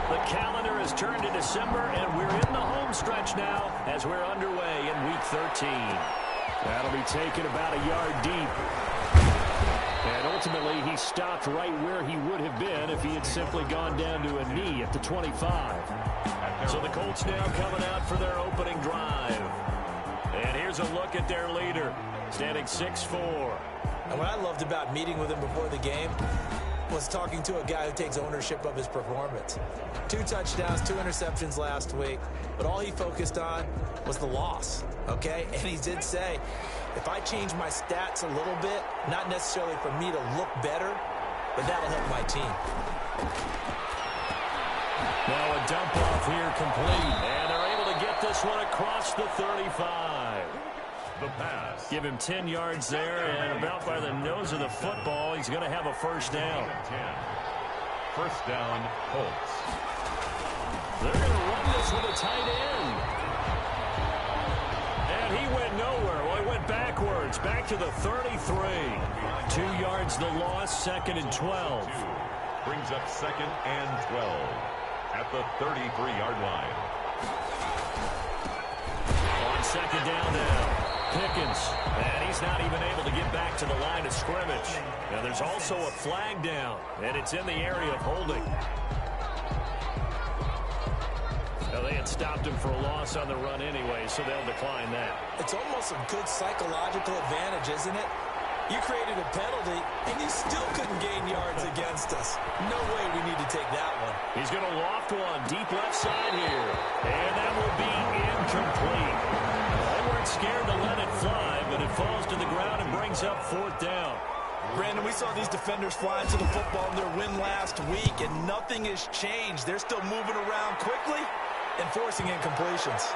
The calendar has turned to December, and we're in the home stretch now as we're underway in Week 13. That'll be taken about a yard deep. And ultimately, he stopped right where he would have been if he had simply gone down to a knee at the 25. So the Colts now coming out for their opening drive. And here's a look at their leader, standing 6'4". And what I loved about meeting with him before the game was talking to a guy who takes ownership of his performance. 2 touchdowns, 2 interceptions last week, but all he focused on was the loss, okay? And he did say, if I change my stats a little bit, not necessarily for me to look better, but that'll help my team. Now a dump off here complete, and they're able to get this one across the 35. The pass. Give him 10 yards there, and about by the nose of the football, he's going to have a first down. 10. First down, Colts. They're going to run this with a tight end. And he went nowhere. Well, he went backwards, back to the 33. 2 yards the loss, 2nd and 12. Brings up 2nd and 12 at the 33-yard line. On 2nd down now. Pickens, and he's not even able to get back to the line of scrimmage. Now there's also a flag down, and it's in the area of holding. Now they had stopped him for a loss on the run anyway, so they'll decline that. It's almost a good psychological advantage, isn't it? You created a penalty, and you still couldn't gain yards against us. No way we need to take that one. He's going to loft one deep left side here, and that will be incomplete. They weren't scared to let it fly, but it falls to the ground and brings up 4th down. Brandon, we saw these defenders fly into the football in their win last week, and nothing has changed. They're still moving around quickly and forcing incompletions.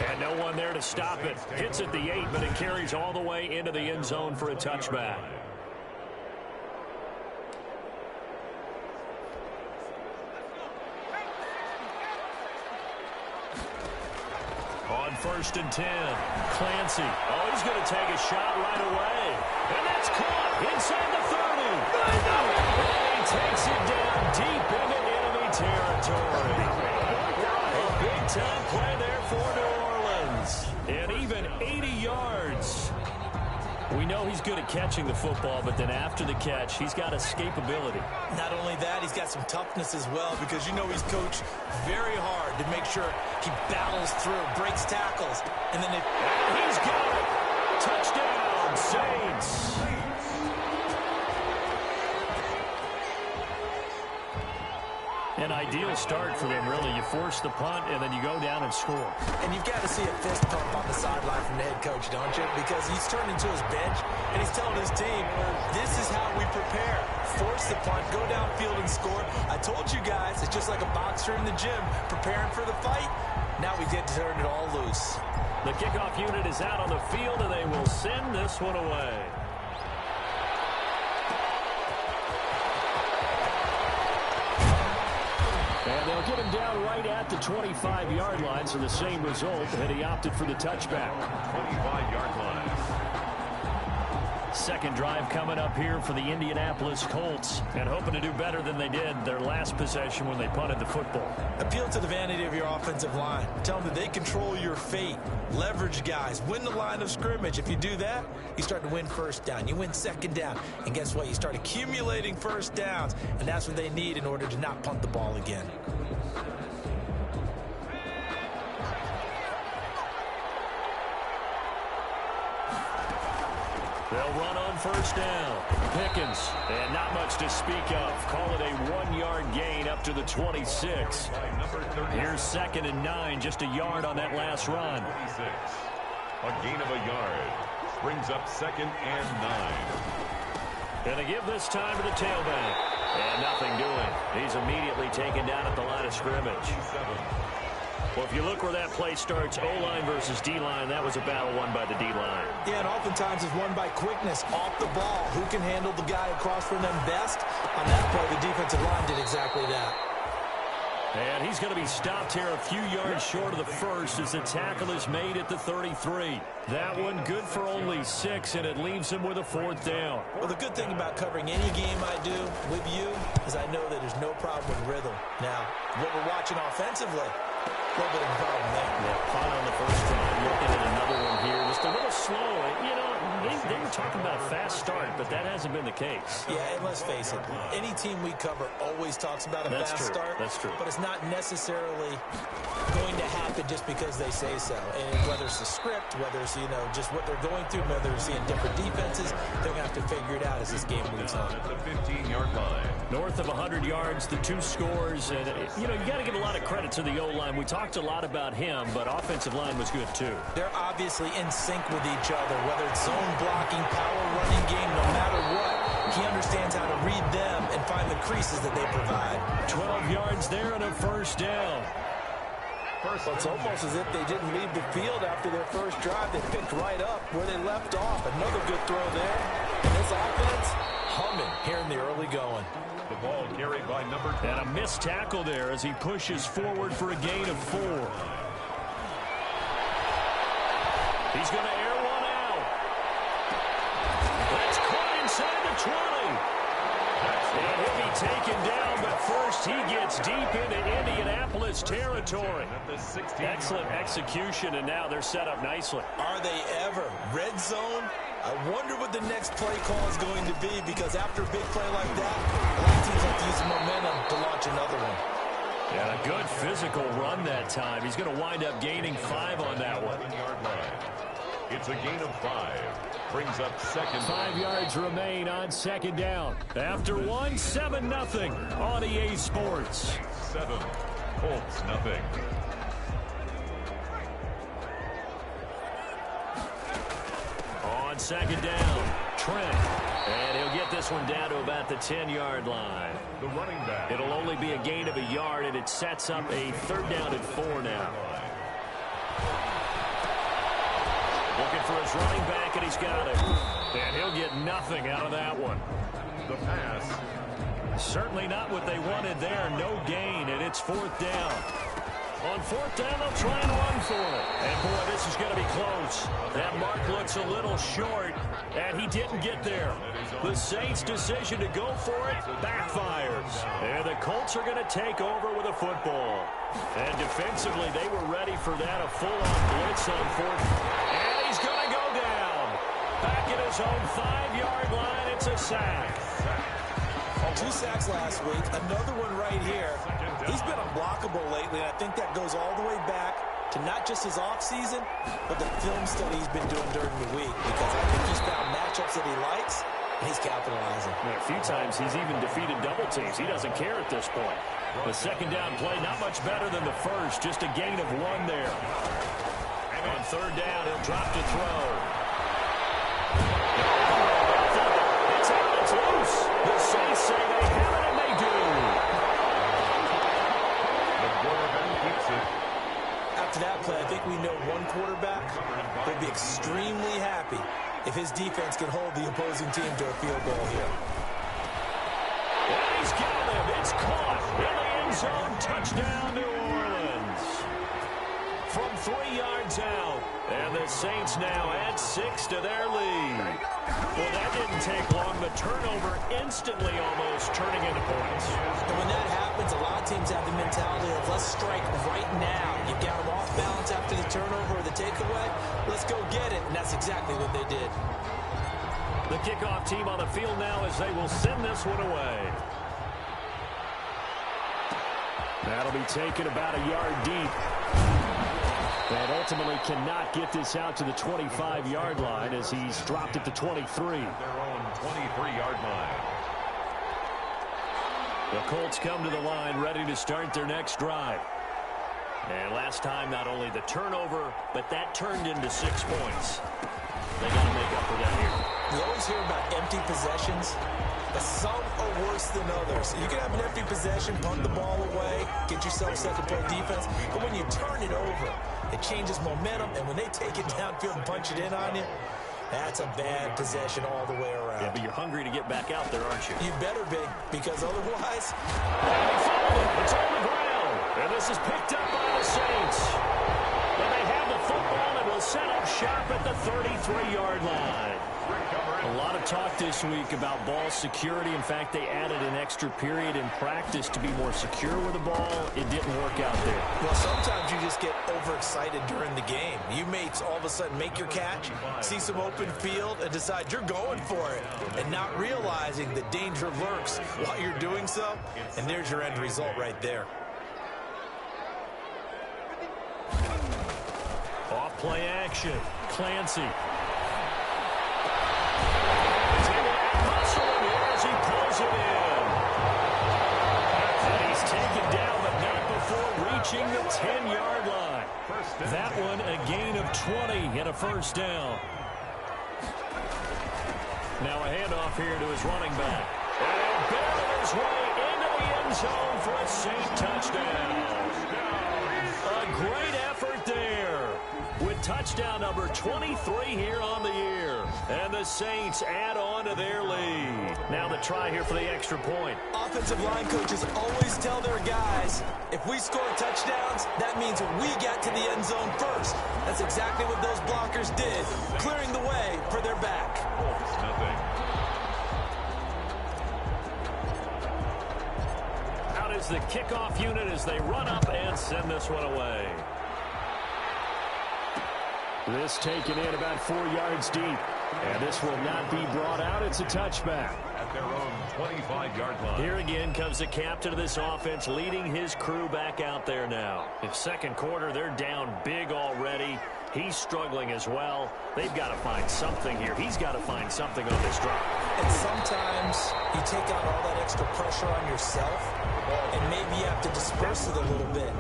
And no one there to stop it. Hits at the 8, but it carries all the way into the end zone for a touchback. On 1st and 10, Clancy. Oh, he's going to take a shot right away. And that's caught inside the 30. And he takes it down deep into enemy territory. A big-time play there for New Orleans. And even 80 yards. We know he's good at catching the football, but then after the catch, he's got escapability. Not only that, he's got some toughness as well, because you know he's coached very hard to make sure he battles through, breaks tackles, and then he's got it. Touchdown, Saints. An ideal start for them, really. You force the punt, and then you go down and score. And you've got to see a fist pump on the sideline from the head coach, don't you? Because he's turned into his bench, and he's telling his team, this is how we prepare. Force the punt, go downfield and score. I told you guys, it's just like a boxer in the gym, preparing for the fight. Now we get to turn it all loose. The kickoff unit is out on the field, and they will send this one away. And they'll get him down right at the 25-yard line, so the same result, and he opted for the touchback. 25-yard line. Second drive coming up here for the Indianapolis Colts, and hoping to do better than they did their last possession when they punted the football. Appeal to the vanity of your offensive line. Tell them that they control your fate. Leverage guys. Win the line of scrimmage. If you do that, you start to win first down. You win second down. And guess what? You start accumulating first downs, and that's what they need in order to not punt the ball again. They'll run on first down. Pickens, and not much to speak of. Call it a 1-yard gain up to the 26. Here's 2nd and 9, just a yard on that last run. 26. A gain of a yard. Brings up 2nd and 9. Going to give this time to the tailback. And nothing doing. He's immediately taken down at the line of scrimmage. Well, if you look where that play starts, O-line versus D-line, that was a battle won by the D-line. Yeah, and oftentimes it's won by quickness, off the ball. Who can handle the guy across from them best? On that play, the defensive line did exactly that. And he's going to be stopped here a few yards short of the first as the tackle is made at the 33. That one good for only 6, and it leaves him with a 4th down. Well, the good thing about covering any game I do with you is I know that there's no problem with rhythm. Now, what we're watching offensively, a little bit of a problem there. Yeah, punt on the first drive, looking at another one here. Just a little slow. You know, they were talking about a fast start, but that hasn't been the case. Yeah, and let's face it, any team we cover always talks about a fast start. That's true. But it's not necessarily going to happen just because they say so. And whether it's the script, whether it's, you know, just what they're going through, whether they're seeing different defenses, they're going to have to figure it out as this game moves on. At the 15-yard line. North of 100 yards, the 2 scores. And, you know, you got to give a lot of credit to the O-line. We talked a lot about him, but offensive line was good, too. They're obviously in sync with each other, whether it's zone blocking, power running game, no matter what. He understands how to read them and find the creases that they provide. 12 yards there and a first down. Well, it's almost as if they didn't leave the field after their first drive. They picked right up where they left off. Another good throw there. And this offense humming here in the early going. The ball carried by number 10. And a missed tackle there as he pushes forward for a gain of 4. He's going to air one out. That's caught inside the 20. And he'll be taken down, but first he gets deep into Indianapolis territory. Excellent execution, and now they're set up nicely. Are they ever? Red zone? I wonder what the next play call is going to be, because after a big play like that, a lot of teams have to use the momentum to launch another one. Yeah, a good physical run that time. He's going to wind up gaining 5 on that one. It's a gain of 5. Brings up 2nd. 5 yards remain on 2nd down. After 1, 7-0 on EA Sports. 7, Colts nothing. On 2nd down, Trent. And he'll get this one down to about the 10-yard line. The running back. It'll only be a gain of a yard, and it sets up a 3rd down and 4 now. Looking for his running back, and he's got it. And he'll get nothing out of that one. The pass. Certainly not what they wanted there. No gain, and it's 4th down. On 4th down, they'll try and run for it. And, boy, this is going to be close. That mark looks a little short, and he didn't get there. The Saints' decision to go for it backfires. And the Colts are going to take over with a football. And defensively, they were ready for that, a full-on blitz on 4th. And he's going to go down. Back at his own 5-yard line, it's a sack. 2 sacks last week, another one right here. He's been unblockable lately, and I think that goes all the way back to not just his offseason, but the film study he's been doing during the week, because I think he's found matchups that he likes, and he's capitalizing. Yeah, a few times he's even defeated double teams. He doesn't care at this point. The 2nd down play, not much better than the first, just a gain of 1 there. And on 3rd down, he'll drop to throw. It's out, it's loose. The Saints say they have it, and they do. The quarterback keeps it. After that play, I think we know one quarterback will be extremely happy if his defense can hold the opposing team to a field goal here. And he's got him. It's caught in the end zone. Touchdown, New Orleans. from 3 yards out. And the Saints now add 6 to their lead. Well, that didn't take long. The turnover instantly almost turning into points. And when that happens, a lot of teams have the mentality of let's strike right now. You got them off balance after the turnover or the takeaway. Let's go get it. And that's exactly what they did. The kickoff team on the field now as they will send this one away. That'll be taken about a yard deep. And ultimately cannot get this out to the 25-yard line as he's dropped it to 23. Their own 23-yard line. The Colts come to the line ready to start their next drive. And last time, not only the turnover, but that turned into 6 points. They got to make up for that here. You always hear about empty possessions, but some are worse than others. You can have an empty possession, punt the ball away, get yourself second play defense, but when you turn it over, it changes momentum, and when they take it downfield and punch it in on you, that's a bad possession all the way around. Yeah, but you're hungry to get back out there, aren't you? You better be, because otherwise... And he fouled it. It's on the ground. And this is picked up by the Saints. And they have the football and will set up shop at the 33-yard line. A lot of talk this week about ball security. In fact, they added an extra period in practice to be more secure with the ball. It didn't work out there. Well, sometimes you just get overexcited during the game. You may all of a sudden make your catch, see some open field, and decide you're going for it, and not realizing the danger lurks while you're doing so. And there's your end result right there. Off play action. Clancy. As he pulls it in. And he's taken down, but not before reaching the 10-yard line. That one a gain of 20 and a first down. Now a handoff here to his running back. And barreled his way into the end zone for a Saint touchdown. A great effort there with touchdown number 23 here on the year. And the Saints add on to their lead. Now the try here for the extra point. Offensive line coaches always tell their guys, if we score touchdowns, that means we get to the end zone first. That's exactly what those blockers did, clearing the way for their back. Out is the kickoff unit as they run up and send this one away. This taken in about 4 yards deep. And this will not be brought out. It's a touchback. At their own 25-yard line. Here again comes the captain of this offense leading his crew back out there now. In second quarter, they're down big already. He's struggling as well. They've got to find something here. He's got to find something on this drive. And sometimes you take on all that extra pressure on yourself, and maybe you have to disperse it a little bit.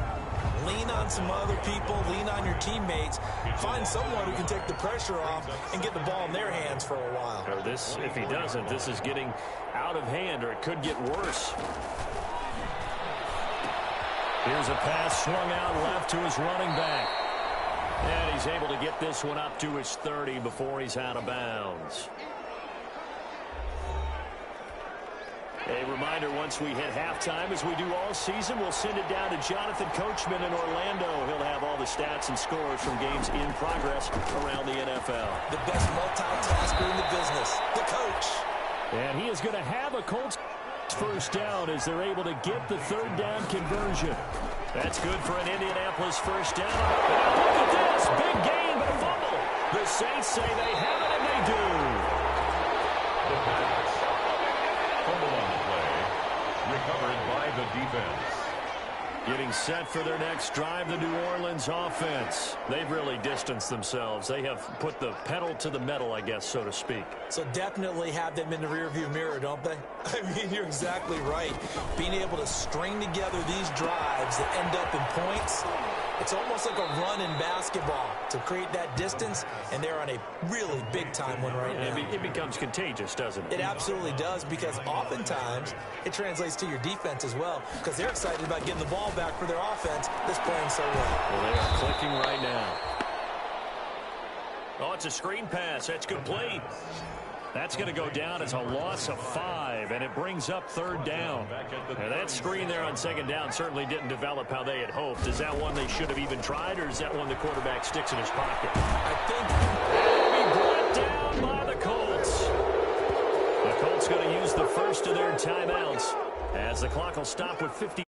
Lean on some other people, lean on your teammates, find someone who can take the pressure off and get the ball in their hands for a while. Or this, if he doesn't, this is getting out of hand, or it could get worse. Here's a pass swung out left to his running back. And he's able to get this one up to his 30 before he's out of bounds. A reminder, once we hit halftime, as we do all season, we'll send it down to Jonathan Coachman in Orlando. He'll have all the stats and scores from games in progress around the NFL. The best multitasker in the business, the coach. And he is going to have a Colts first down as they're able to get the third down conversion. That's good for an Indianapolis first down. And look at this, big gain, but a fumble. The Saints say they have it, and they do. The pass. Fumble on the play. Recovered by the defense. Getting set for their next drive, the New Orleans offense. They've really distanced themselves. They have put the pedal to the metal, I guess, so to speak. So definitely have them in the rearview mirror, don't they? I mean, you're exactly right. Being able to string together these drives that end up in points, it's almost like a run in basketball to create that distance, and they're on a really big-time one right now. It becomes contagious, doesn't it? It absolutely does, because oftentimes it translates to your defense as well, because they're excited about getting the ball back for their offense that's playing so well. Well, they are clicking right now. Oh, it's a screen pass. That's complete. That's going to go down as a loss of 5, and it brings up 3rd down. And that screen there on 2nd down certainly didn't develop how they had hoped. Is that one they should have even tried, or is that one the quarterback sticks in his pocket? I think be brought down by the Colts. The Colts going to use the first of their timeouts as the clock will stop with 50.